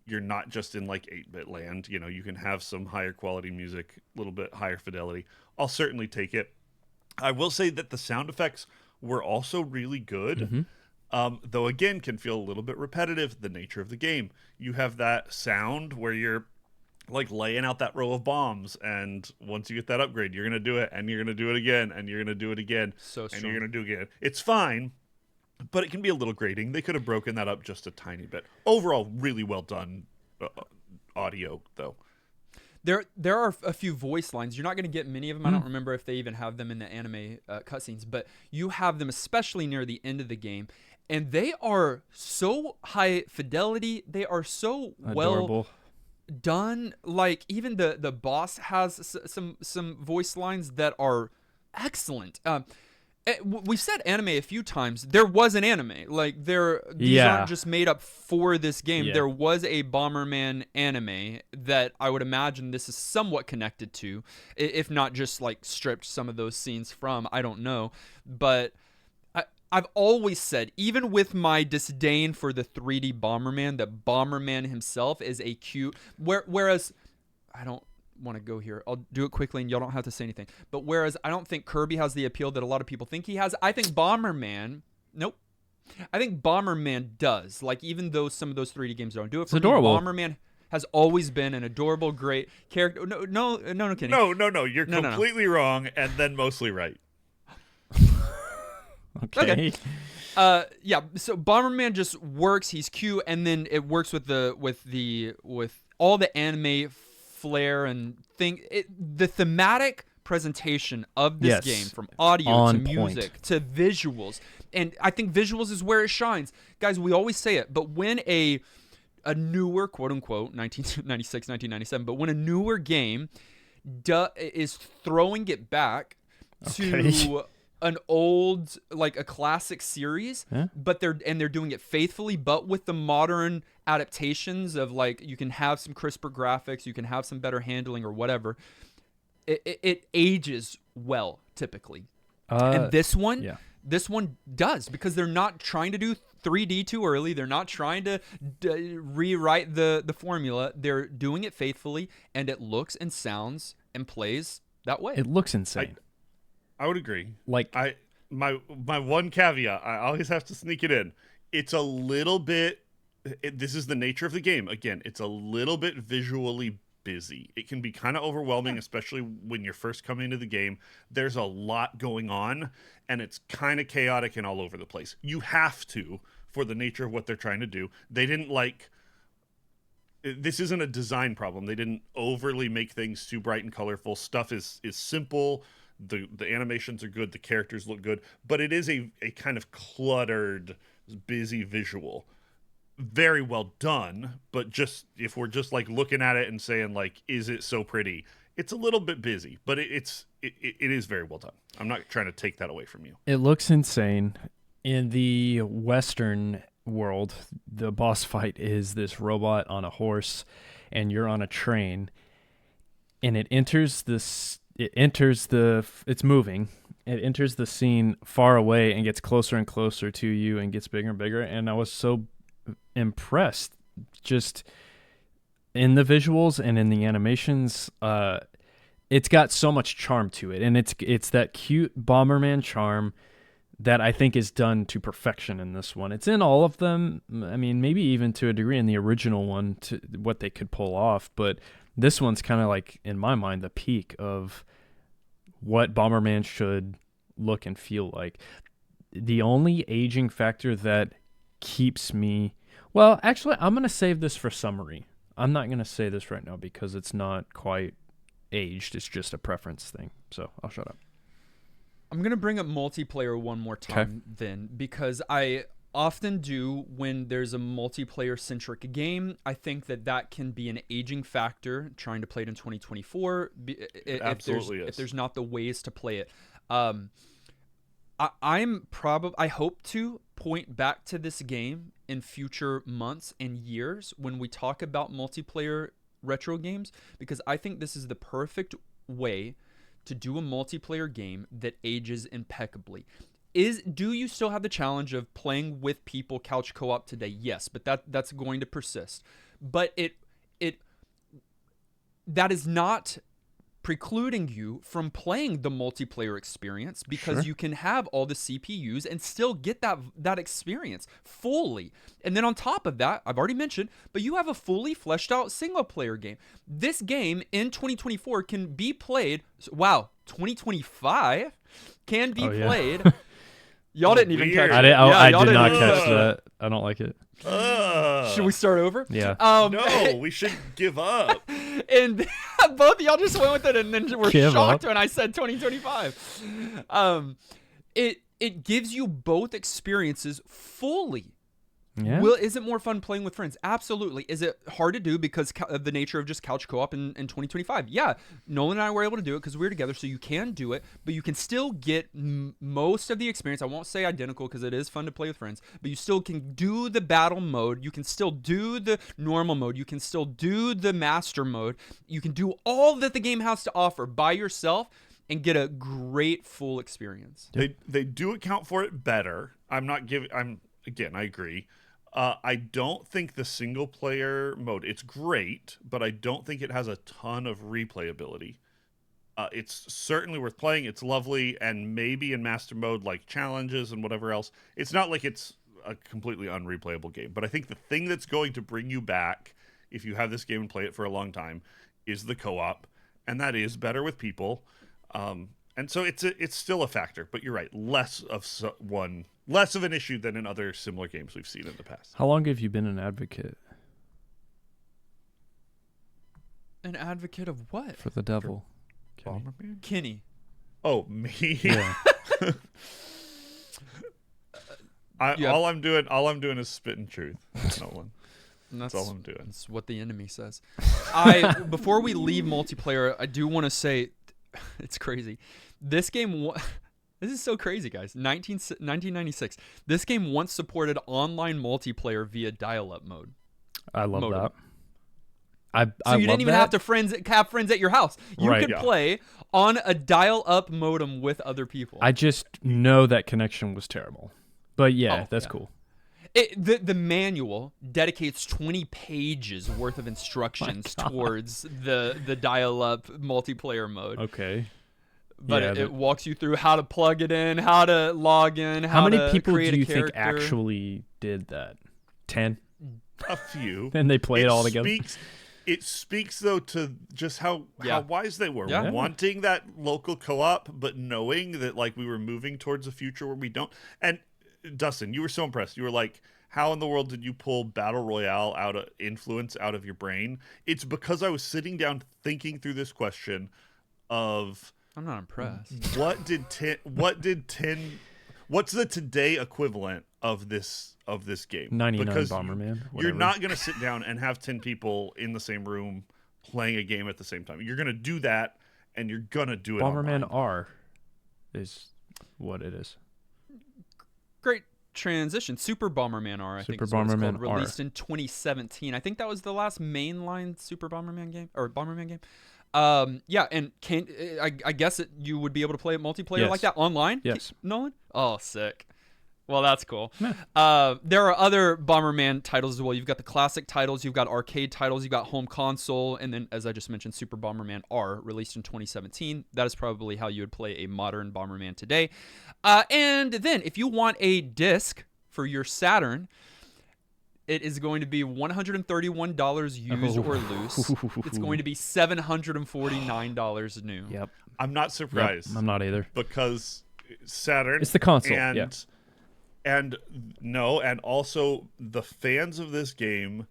you're not just in like 8-bit land. You can have some higher quality music, a little bit higher fidelity. I'll certainly take it. I will say that the sound effects were also really good, though again can feel a little bit repetitive, the nature of the game. You have that sound where you're like laying out that row of bombs, and once you get that upgrade, you're gonna do it, and you're gonna do it again, and you're gonna do it again, and you're gonna do it again. It's fine, but it can be a little grating. They could have broken that up just a tiny bit. Overall, really well done audio, though. There are a few voice lines. You're not going to get many of them. I don't remember if they even have them in the anime cutscenes, but you have them especially near the end of the game, and they are so high fidelity. They are so Adorable. well done. Like, even the boss has some voice lines that are excellent. We've said anime a few times. There was an anime. Like, these aren't just made up for this game. Yeah. There was a Bomberman anime that I would imagine this is somewhat connected to, if not just like stripped some of those scenes from. I don't know. But I've always said, even with my disdain for the 3D Bomberman, that Bomberman himself is a cute. Whereas I don't want to go here. I'll do it quickly and y'all don't have to say anything. But whereas I don't think Kirby has the appeal that a lot of people think he has, I think Bomberman does. Like, even though some of those 3D games don't do it for me, adorable. Bomberman has always been an adorable, great character. No, kidding. No, you're completely wrong, and then mostly right. Okay. Yeah. So Bomberman just works. He's cute, and then it works with all the anime flair and thing. The thematic presentation of this game, from audio to music to visuals, and I think visuals is where it shines, guys. We always say it, but when a newer, quote unquote, 1996, 1997, but when a newer game is throwing it back to an old, like a classic series, but they're doing it faithfully, but with the modern adaptations of, like, you can have some crisper graphics, you can have some better handling or whatever. It ages well typically, and this one does, because they're not trying to do 3D too early. They're not trying to rewrite the formula. They're doing it faithfully, and it looks and sounds and plays that way. It looks insane. I would agree. Like, my one caveat, I always have to sneak it in. It's a little bit. This is the nature of the game. Again, it's a little bit visually busy. It can be kind of overwhelming, especially when you're first coming into the game. There's a lot going on, and it's kind of chaotic and all over the place. You have to, for the nature of what they're trying to do. They didn't this isn't a design problem. They didn't overly make things too bright and colorful. Stuff is simple. The animations are good. The characters look good. But it is a kind of cluttered, busy visual. Very well done. But just if we're just like looking at it and saying like, is it so pretty? It's a little bit busy, but it is very well done. I'm not trying to take that away from you. It looks insane. In the Western world, the boss fight is this robot on a horse, and you're on a train, and it's moving. It enters the scene far away and gets closer and closer to you and gets bigger and bigger. And I was so impressed just in the visuals and in the animations. It's got so much charm to it, and it's that cute Bomberman charm that I think is done to perfection in this one. It's in all of them. I mean, maybe even to a degree in the original one, to what they could pull off. But this one's kind of like, in my mind, the peak of what Bomberman should look and feel like. The only aging factor that keeps me... Well, actually, I'm going to save this for summary. I'm not going to say this right now because it's not quite aged. It's just a preference thing. So I'll shut up. I'm going to bring up multiplayer one more time then, because I often do when there's a multiplayer-centric game. I think that can be an aging factor, trying to play it in 2024. If there's not the ways to play it. I hope to point back to this game in future months and years when we talk about multiplayer retro games, because I think this is the perfect way to do a multiplayer game that ages impeccably. Do you still have the challenge of playing with people couch co-op today? Yes, but that's going to persist. But that is not precluding you from playing the multiplayer experience, because you can have all the CPUs and still get that experience fully. And then on top of that, I've already mentioned, but you have a fully fleshed out single player game. This game in 2024 can be played. Wow, 2025 can be played. Y'all didn't even catch it. I did not catch that. I don't like it. Should we start over? Yeah. No, we should give up. And both of y'all just went with it, and then were shocked when I said 2025. It gives you both experiences fully. Yeah. Is it more fun playing with friends? Absolutely. Is it hard to do because of the nature of just couch co-op in 2025? Yeah. Nolan and I were able to do it because we were together, so you can do it, but you can still get most of the experience. I won't say identical because it is fun to play with friends, but you still can do the battle mode. You can still do the normal mode. You can still do the master mode. You can do all that the game has to offer by yourself and get a great full experience. They do account for it better. I agree. I don't think the single player mode, it's great, but I don't think it has a ton of replayability. It's certainly worth playing. It's lovely. And maybe in master mode, like challenges and whatever else, it's not like it's a completely unreplayable game. But I think the thing that's going to bring you back, if you have this game and play it for a long time, is the co-op. And that is better with people. And so it's still a factor, but you're right. Less of an issue than in other similar games we've seen in the past. How long have you been an advocate? An advocate of what? For the devil. Kenny. Oh, me? Yeah. All I'm doing is spitting truth. Nolan. That's all I'm doing. That's what the enemy says. Before we leave multiplayer, I do want to say, it's crazy. This game, this is so crazy, guys. 1996. This game once supported online multiplayer via dial-up mode. I love modem. that. So you didn't even have to have friends at your house. You could play on a dial-up modem with other people. I just know that connection was terrible. But that's cool. The manual dedicates 20 pages worth of instructions towards the dial-up multiplayer mode. Okay. But it walks you through how to plug it in, how to log in, how to many people do you think character. actually did that? 10? A few. And they played all together? It speaks, though, to just how wise they were. Yeah. Wanting that local co-op, but knowing that like we were moving towards a future where we don't. And Dustin, you were so impressed. You were like, how in the world did you pull Battle Royale influence out of your brain? It's because I was sitting down thinking through this question of I'm not impressed. what's the today equivalent of this game? 99 Because Bomberman. you're Whatever. not going to sit down and have 10 people in the same room playing a game at the same time. You're going to do that, and you're going to do it Bomberman online. R is what it is. Great transition. Super Bomberman R, I think Super is what it's Bomberman called, R. released in 2017. I think that was the last mainline Super Bomberman game or Bomberman game. Yeah, and I guess you would be able to play it multiplayer Yes. like that online? Yes. Nolan? Oh, sick. Well, that's cool. Yeah. There are other Bomberman titles as well. You've got the classic titles, you've got arcade titles, you've got home console, and then, as I just mentioned, Super Bomberman R, released in 2017. That is probably how you would play a modern Bomberman today. And then, if you want a disc for your Saturn, it is going to be $131 used or loose. It's going to be $749 new. Yep. I'm not surprised. I'm not either. Because Saturn. It's the console, And, yeah. and also the fans of this game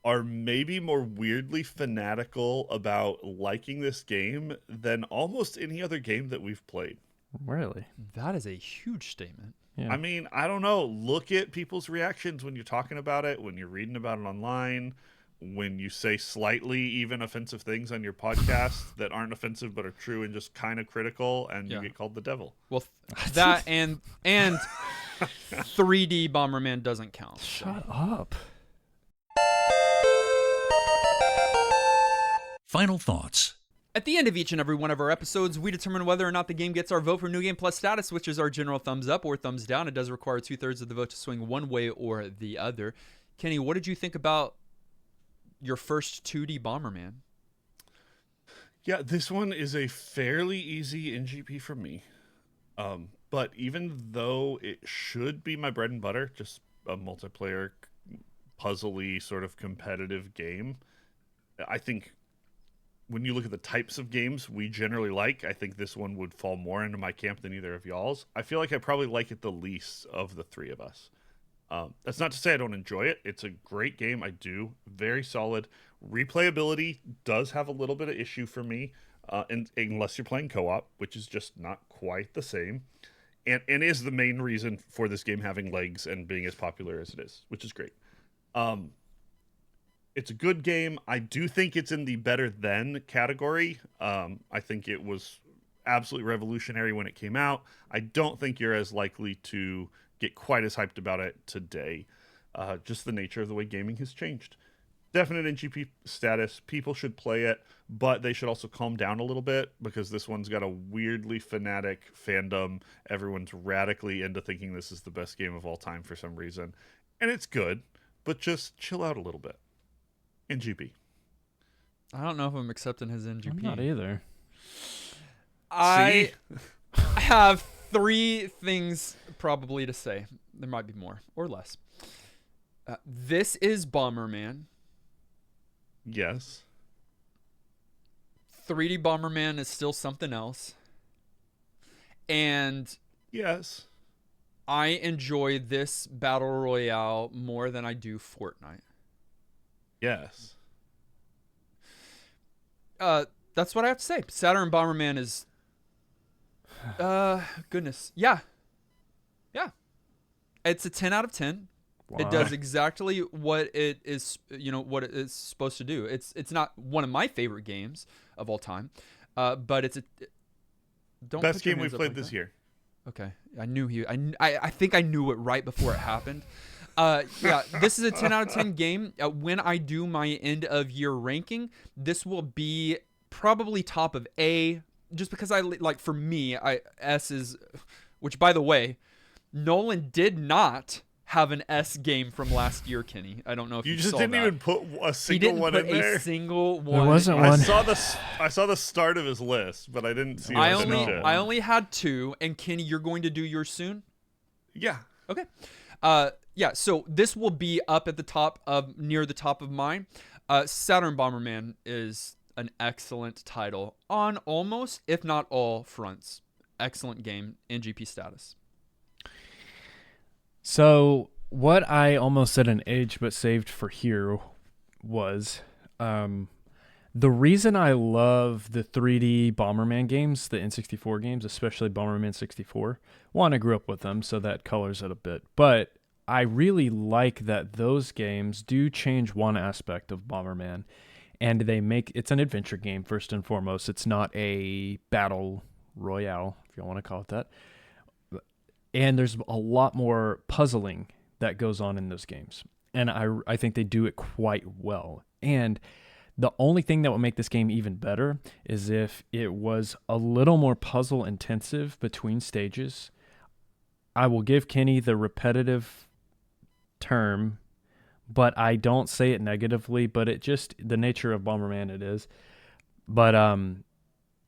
are maybe more weirdly fanatical about liking this game than almost any other game that we've played. Really? That is a huge statement. Yeah. I mean, I don't know. Look at people's reactions when you're talking about it, when you're reading about it online, when you say slightly even offensive things on your podcast that aren't offensive but are true and just kind of critical, and you get called the devil. Well, that and 3D Bomberman doesn't count. Shut up. Final thoughts. At the end of each and every one of our episodes, we determine whether or not the game gets our vote for New Game Plus status, which is our general thumbs up or thumbs down. It does require 2/3 of the vote to swing one way or the other. Kenny, what did you think about your first 2D Bomberman? Yeah, this one is a fairly easy NGP for me. But even though it should be my bread and butter, just a multiplayer, puzzly sort of competitive game, I think when you look at the types of games we generally like, I think this one would fall more into my camp than either of y'all's. I feel like I probably like it the least of the three of us. That's not to say I don't enjoy it. It's a great game. I do. Very solid. Replayability does have a little bit of issue for me, and unless you're playing co-op, which is just not quite the same. And is the main reason for this game having legs and being as popular as it is, which is great. It's a good game. I do think it's in the better than category. I think it was absolutely revolutionary when it came out. I don't think you're as likely to get quite as hyped about it today. Just the nature of the way gaming has changed. Definite NGP status. People should play it, but they should also calm down a little bit because this one's got a weirdly fanatic fandom. Everyone's radically into thinking this is the best game of all time for some reason. And it's good, but just chill out a little bit. NGP. I don't know if I'm accepting his NGP. I'm not either. I have 3 things probably to say. There might be more or less. This is Bomberman. Yes. 3D Bomberman is still something else. And Yes. I enjoy this Battle Royale more than I do Fortnite. Yes. That's what I have to say. Saturn Bomberman is goodness. Yeah. It's a 10 out of 10. Wow. It does exactly what it is, what it is supposed to do. It's not one of my favorite games of all time, but it's a Best game we've played this year. Okay, I knew I think I knew it right before it happened. Yeah, this is a 10 out of 10 game. When I do my end of year ranking, this will be probably top of A, just because for me, S is, which by the way, Nolan did not have an S game from last year, Kenny. I don't know if you just saw didn't that. even put a single one in there. He didn't put a single one. There wasn't I one. saw the start of his list, but I didn't see. I him only finish it. I only had 2, and Kenny, you're going to do yours soon. Yeah. Okay. Yeah, so this will be up at the top of near the top of mine. Saturn Bomberman is an excellent title on almost, if not all, fronts. Excellent game, NGP status. So what I almost said an age but saved for here was the reason I love the 3D Bomberman games, the N64 games, especially Bomberman 64. One, I grew up with them, so that colors it a bit. But I really like that those games do change one aspect of Bomberman, and it's an adventure game first and foremost. It's not a battle royale, if you want to call it that. And there's a lot more puzzling that goes on in those games. And I think they do it quite well. And the only thing that would make this game even better is if it was a little more puzzle intensive between stages. I will give Kenny the repetitive term, but I don't say it negatively, but it just, the nature of Bomberman it is. But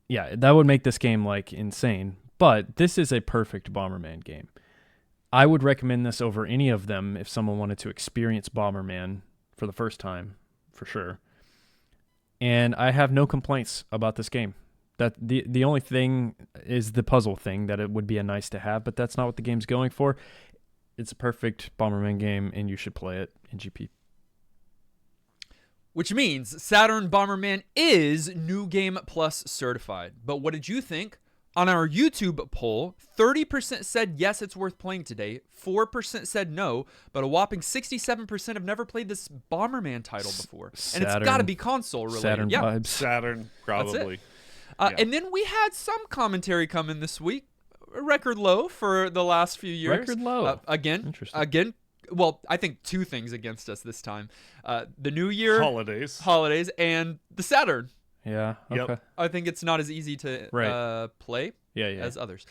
yeah, that would make this game like insane. But this is a perfect Bomberman game. I would recommend this over any of them if someone wanted to experience Bomberman for the first time, for sure. And I have no complaints about this game. That the only thing is the puzzle thing, that it would be a nice to have, but that's not what the game's going for. It's a perfect Bomberman game, and you should play it in GP. Which means Saturn Bomberman is New Game Plus certified. But what did you think? On our YouTube poll, 30% said yes, it's worth playing today. 4% said no, but a whopping 67% have never played this Bomberman title before. And it's got to be console related. Saturn vibes. Saturn, probably. And then we had some commentary come in this week. A record low for the last few years. Record low. Again, well, I think two things against us this time. The New Year. Holidays, and the Saturn. Yeah. Okay. Yep. I think it's not as easy to play as others.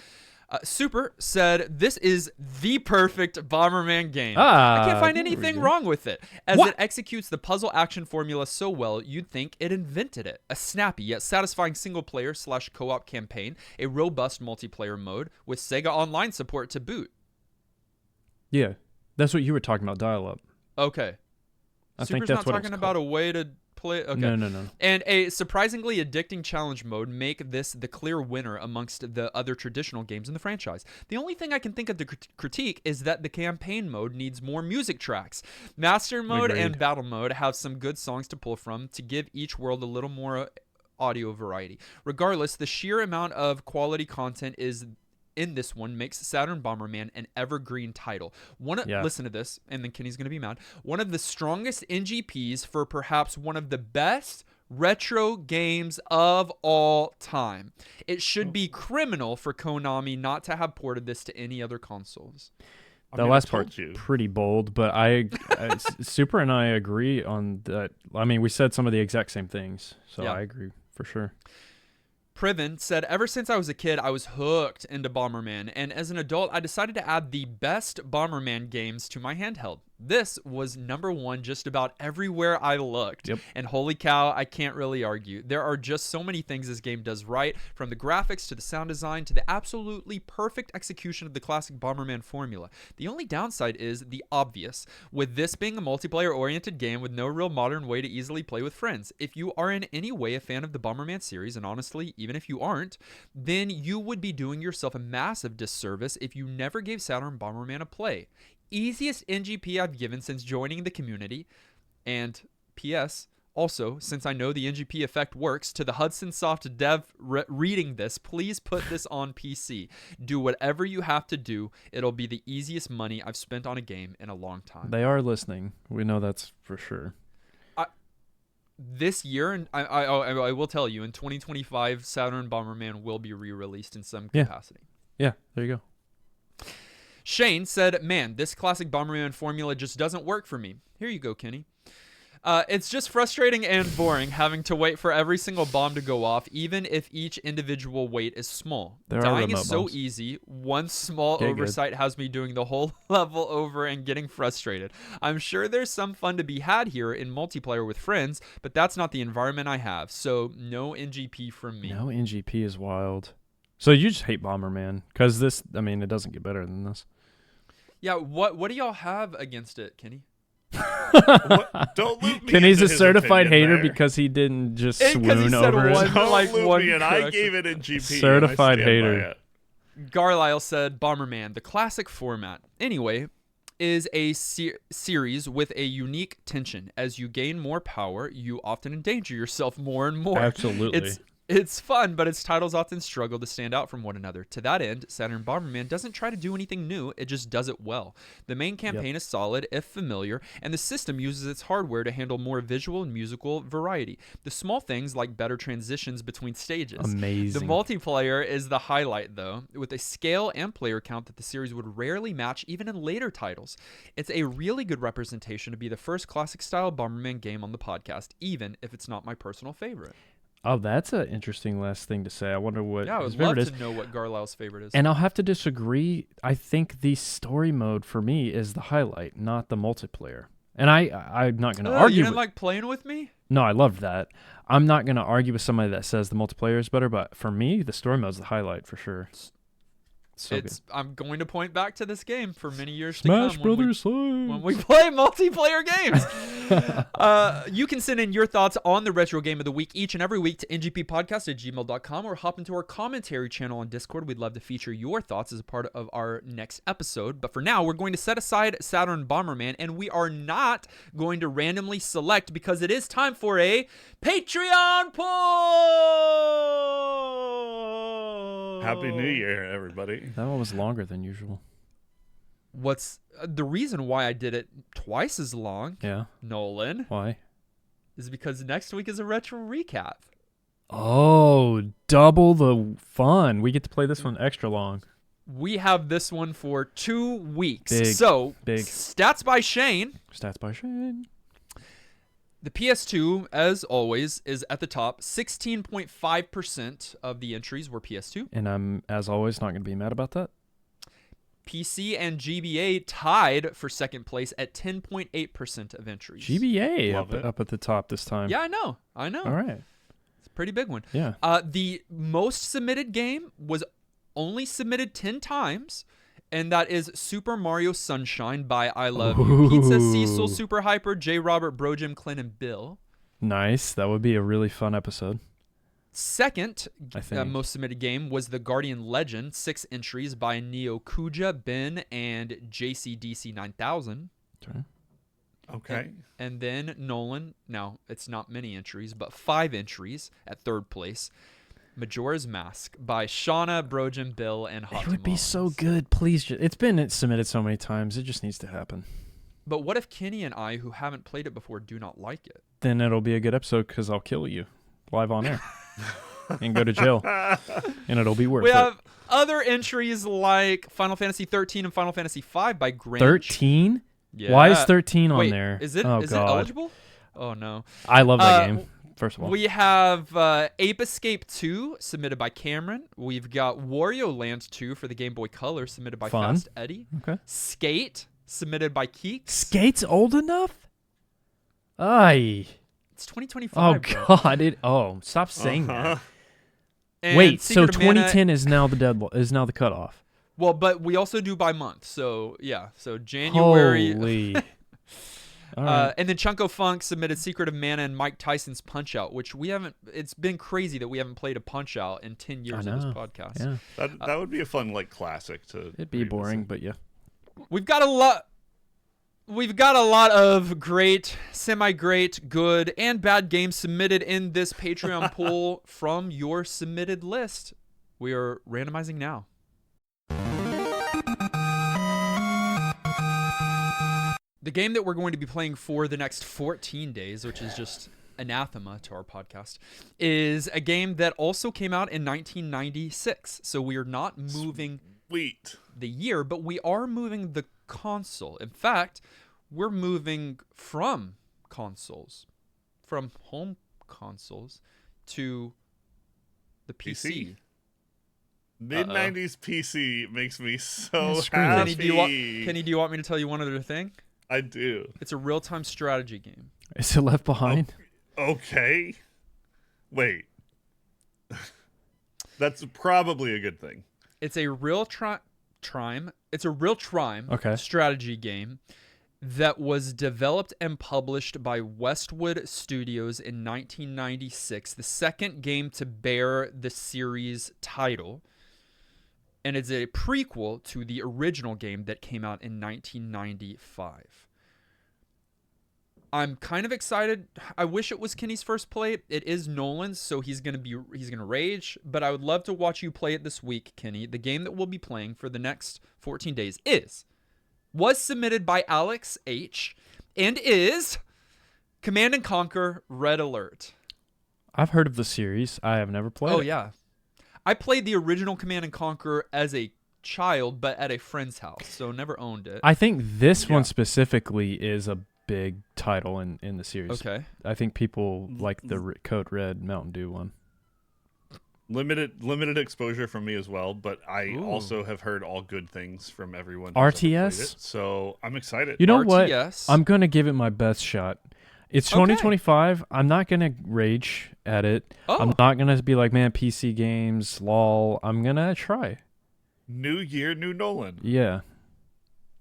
Super said, this is the perfect Bomberman game. I can't find anything wrong with it. As it executes the puzzle action formula so well, you'd think it invented it. A snappy yet satisfying single-player / co-op campaign, a robust multiplayer mode with Sega Online support to boot. Yeah, that's what you were talking about, dial-up. Okay. I Super's think that's not what talking about a way to play. Okay. No. And a surprisingly addicting challenge mode make this the clear winner amongst the other traditional games in the franchise. The only thing I can think of to critique is that the campaign mode needs more music tracks. Master mode and battle mode have some good songs to pull from to give each world a little more audio variety. Regardless, the sheer amount of quality content is in this one makes Saturn Bomberman an evergreen title. Listen to this, and then Kenny's going to be mad. One of the strongest NGPs for perhaps one of the best retro games of all time. It should be criminal for Konami not to have ported this to any other consoles. That last part's pretty bold, but Super and I agree on that. I mean, we said some of the exact same things, so I agree for sure. Priven said, ever since I was a kid, I was hooked into Bomberman, and as an adult, I decided to add the best Bomberman games to my handheld. This was number one just about everywhere I looked. Yep. And holy cow, I can't really argue. There are just so many things this game does right, from the graphics to the sound design to the absolutely perfect execution of the classic Bomberman formula. The only downside is the obvious, with this being a multiplayer-oriented game with no real modern way to easily play with friends. If you are in any way a fan of the Bomberman series, and honestly, even if you aren't, then you would be doing yourself a massive disservice if you never gave Saturn Bomberman a play. Easiest NGP I've given since joining the community, and P.S. also, since I know the NGP effect works, to the Hudson Soft dev reading this, please put this on PC. Do whatever you have to do. It'll be the easiest money I've spent on a game in a long time. They are listening. We know that's for sure. This year, and I will tell you, in 2025, Saturn Bomberman will be re-released in some capacity. Yeah, there you go. Shane said, man, this classic Bomberman formula just doesn't work for me. Here you go, Kenny. It's just frustrating and boring having to wait for every single bomb to go off, even if each individual wait is small. Dying is so easy. One small oversight has me doing the whole level over and getting frustrated. I'm sure there's some fun to be had here in multiplayer with friends, but that's not the environment I have, so no NGP from me. No NGP is wild. So you just hate Bomberman, because this, I mean, it doesn't get better than this. Yeah, what do y'all have against it, Kenny? Don't loop me. Kenny's a certified hater because he didn't just swoon over it. Don't loop me, and I gave it in GP. Certified hater. Garlisle said, Bomberman, the classic format. Anyway, is a series with a unique tension. As you gain more power, you often endanger yourself more and more. Absolutely. It's fun, but its titles often struggle to stand out from one another. To that end, Saturn Bomberman doesn't try to do anything new, it just does it well. The main campaign is solid, if familiar, and the system uses its hardware to handle more visual and musical variety. The small things like better transitions between stages. Amazing. The multiplayer is the highlight, though, with a scale and player count that the series would rarely match even in later titles. It's a really good representation to be the first classic-style Bomberman game on the podcast, even if it's not my personal favorite. Oh, that's an interesting last thing to say. I wonder what I his would love favorite is. to know what Garlisle's favorite is. And I'll have to disagree. I think the story mode for me is the highlight, not the multiplayer. And I'm not going to argue. You didn't like playing with me? No, I loved that. I'm not going to argue with somebody that says the multiplayer is better, but for me, the story mode is the highlight for sure. So good. I'm going to point back to this game for many years Smash to come Brothers when we play multiplayer games. You can send in your thoughts on the retro game of the week each and every week to ngppodcast@gmail.com or hop into our commentary channel on Discord. We'd love to feature your thoughts as a part of our next episode. But for now, we're going to set aside Saturn Bomberman, and we are not going to randomly select because it is time for a Patreon poll. Happy New Year, everybody. That one was longer than usual. What's the reason why I did it twice as long, Yeah. Nolan, Why? is because next week is a retro recap. Oh, double the fun. We get to play this one extra long. We have this one for 2 weeks. Big, so, big. stats by Shane. Stats by Shane. The PS2, as always, is at the top. 16.5% of the entries were PS2. And I'm, as always, not going to be mad about that. PC and GBA tied for second place at 10.8% of entries. GBA Love it. up at the top this time. Yeah, I know. All right. It's a pretty big one. Yeah. The most submitted game was only submitted 10 times, and that is Super Mario Sunshine by I Love You. Pizza, Cecil, Super Hyper, J. Robert, Brojim, Clint, and Bill. Nice. That would be a really fun episode. Second I think. most submitted game was The Guardian Legend, 6 entries by Neo Kuja, Ben, and JCDC 9000. Okay. And then Nolan, now it's not many entries, but 5 entries at third place. Majora's Mask by Shauna, Brojim, Bill, and Hot It would be Tamales. so good. Please. It's been submitted so many times. It just needs to happen. But what if Kenny and I, who haven't played it before, do not like it? Then it'll be a good episode because I'll kill you live on air and go to jail. And it'll be worth We it. have other entries like Final Fantasy 13 and Final Fantasy 5 by Grinch. 13? Yeah. Why is 13 on Wait, there? Is it oh, is God. it eligible? Oh no. I love that game, first of all. We have Ape Escape 2 submitted by Cameron. We've got Wario Land 2 for the Game Boy Color submitted by Fun. Fast Eddie. Okay. Skate submitted by Keeks. Skate's old enough? Aye. It's 2025. Oh, bro. God. Stop saying that. And Wait, so Secret of Mana- 2010 is now the cutoff. Well, but we also do by month. So, yeah. So, January. Holy. All right. And then Chunko Funk submitted Secret of Mana and Mike Tyson's Punch-Out, which we haven't. It's been crazy that we haven't played a Punch-Out in 10 years of this podcast. Yeah. That would be a fun classic to. It'd be boring, but yeah. We've got a lot of great, semi-great, good, and bad games submitted in this Patreon pool from your submitted list. We are randomizing now. The game that we're going to be playing for the next 14 days, which is just anathema to our podcast, is a game that also came out in 1996. So we are not moving the year, but we are moving the console. In fact, we're moving from consoles, from home consoles to the PC. Mid-90s PC makes me so screw this. happy. Kenny, do you want me to tell you one other thing? I do. It's a real-time strategy game. Is it Left Behind? Okay. Wait. That's probably a good thing. It's a real trime Okay. strategy game that was developed and published by Westwood Studios in 1996, the second game to bear the series title. and it's a prequel to the original game that came out in 1995. I'm kind of excited. I wish it was Kenny's first play. It is Nolan's, so he's gonna rage. But I would love to watch you play it this week, Kenny. The game that we'll be playing for the next 14 days was submitted by Alex H. and is Command and Conquer Red Alert. I've heard of the series. I have never played it. Oh yeah, I played the original Command and Conquer as a child, but at a friend's house, so never owned it. I think this one specifically is a big title in the series. Okay. I think people like the Code Red Mountain Dew one. Limited exposure from me as well, but I also have heard all good things from everyone who's RTS? ever played it, so I'm excited. You know RTS? what? I'm going to give it my best shot. It's 2025. I'm not going to rage at it. I'm not going to be like, man, PC games, lol. I'm going to try. New year, new Nolan. Yeah.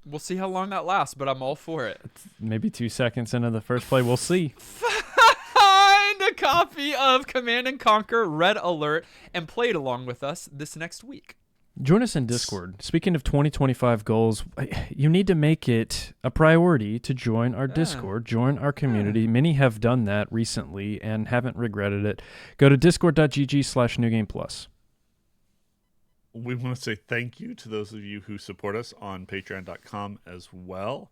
We'll see how long that lasts, but I'm all for it. Maybe 2 seconds into the first play, we'll see. Find a copy of Command and Conquer Red Alert and play it along with us this next week. Join us in Discord. Speaking of 2025 goals, you need to make it a priority to join our Discord, join our community. Many have done that recently and haven't regretted it. Go to discord.gg/newgameplus. We want to say thank you to those of you who support us on patreon.com as well,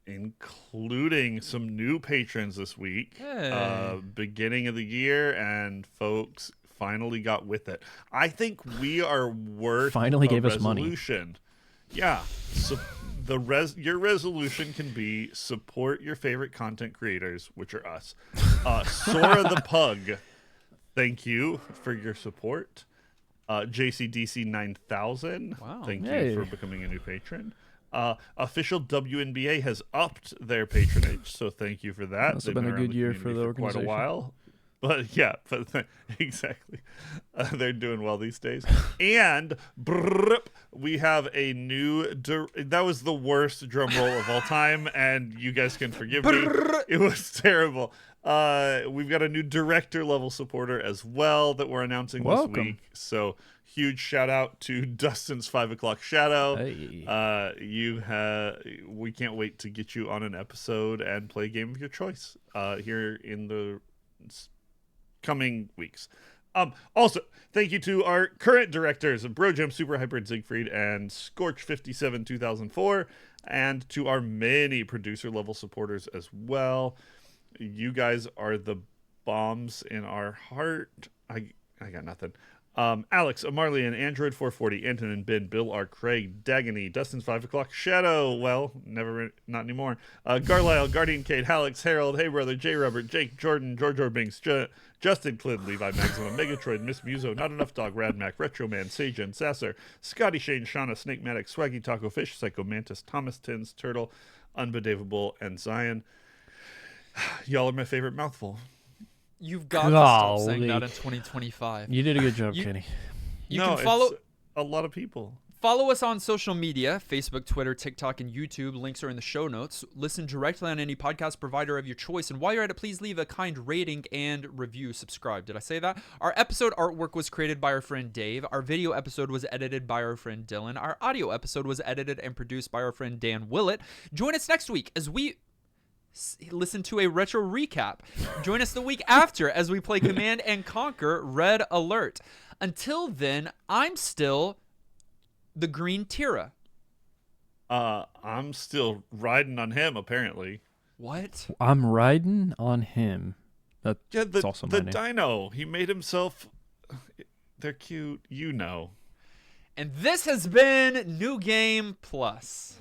including some new patrons this week. Hey. Beginning of the year, and folks finally got with it. I think we are worth Finally a gave us resolution. Yeah. So your resolution can be support your favorite content creators, which are us. Sora the Pug, thank you for your support. JCDC 9000, wow. Thank you for becoming a new patron. Official WNBA has upped their patronage, so thank you for that. It's been a good year for the organization. Quite a while. But yeah, exactly. They're doing well these days. And we have a new... that was the worst drum roll of all time, and you guys can forgive me. It was terrible. We've got a new director level supporter as well that we're announcing this week. So huge shout out to Dustin's 5 o'clock shadow. Hey. We can't wait to get you on an episode and play a game of your choice here in the coming weeks. Also, thank you to our current directors of BroJam, Super Hybrid Siegfried, and Scorch 57 2004, and to our many producer level supporters as well. You guys are the bombs in our heart. I got nothing. Alex, Amarlian, Android 440, Antonin, Ben, Bill R. Craig, Dagony, Dustin's 5 o'clock Shadow. Well, not anymore. Garlisle, Guardian Kate, Alex, Harold, Hey Brother, J. Robert, Jake, Jordan, George Orbinks, Justin Clint, Levi Maximum, Megatroid, Miss Muso, Not Enough Dog, Radmac, Retro Man, Sajan, Sasser, Scotty Shane, Shauna, Snake Matic, Swaggy Taco Fish, Psycho Mantis, Thomas Tins, Turtle, Unbedavable, and Zion. Y'all are my favorite mouthful. You've got to stop saying that in 2025. You did a good job, Kenny. You can follow a lot of people. Follow us on social media, Facebook, Twitter, TikTok, and YouTube. Links are in the show notes. Listen directly on any podcast provider of your choice. And while you're at it, please leave a kind rating and review. Subscribe. Did I say that? Our episode artwork was created by our friend Dave. Our video episode was edited by our friend Dylan. Our audio episode was edited and produced by our friend Dan Willett. Join us next week as we listen to a retro recap. Join us the week after as we play Command and Conquer Red Alert. Until then, I'm still the Green Tira. I'm still riding on him, apparently. What? I'm riding on him. That's also my name. The dino. He made himself... They're cute. You know. And this has been New Game Plus.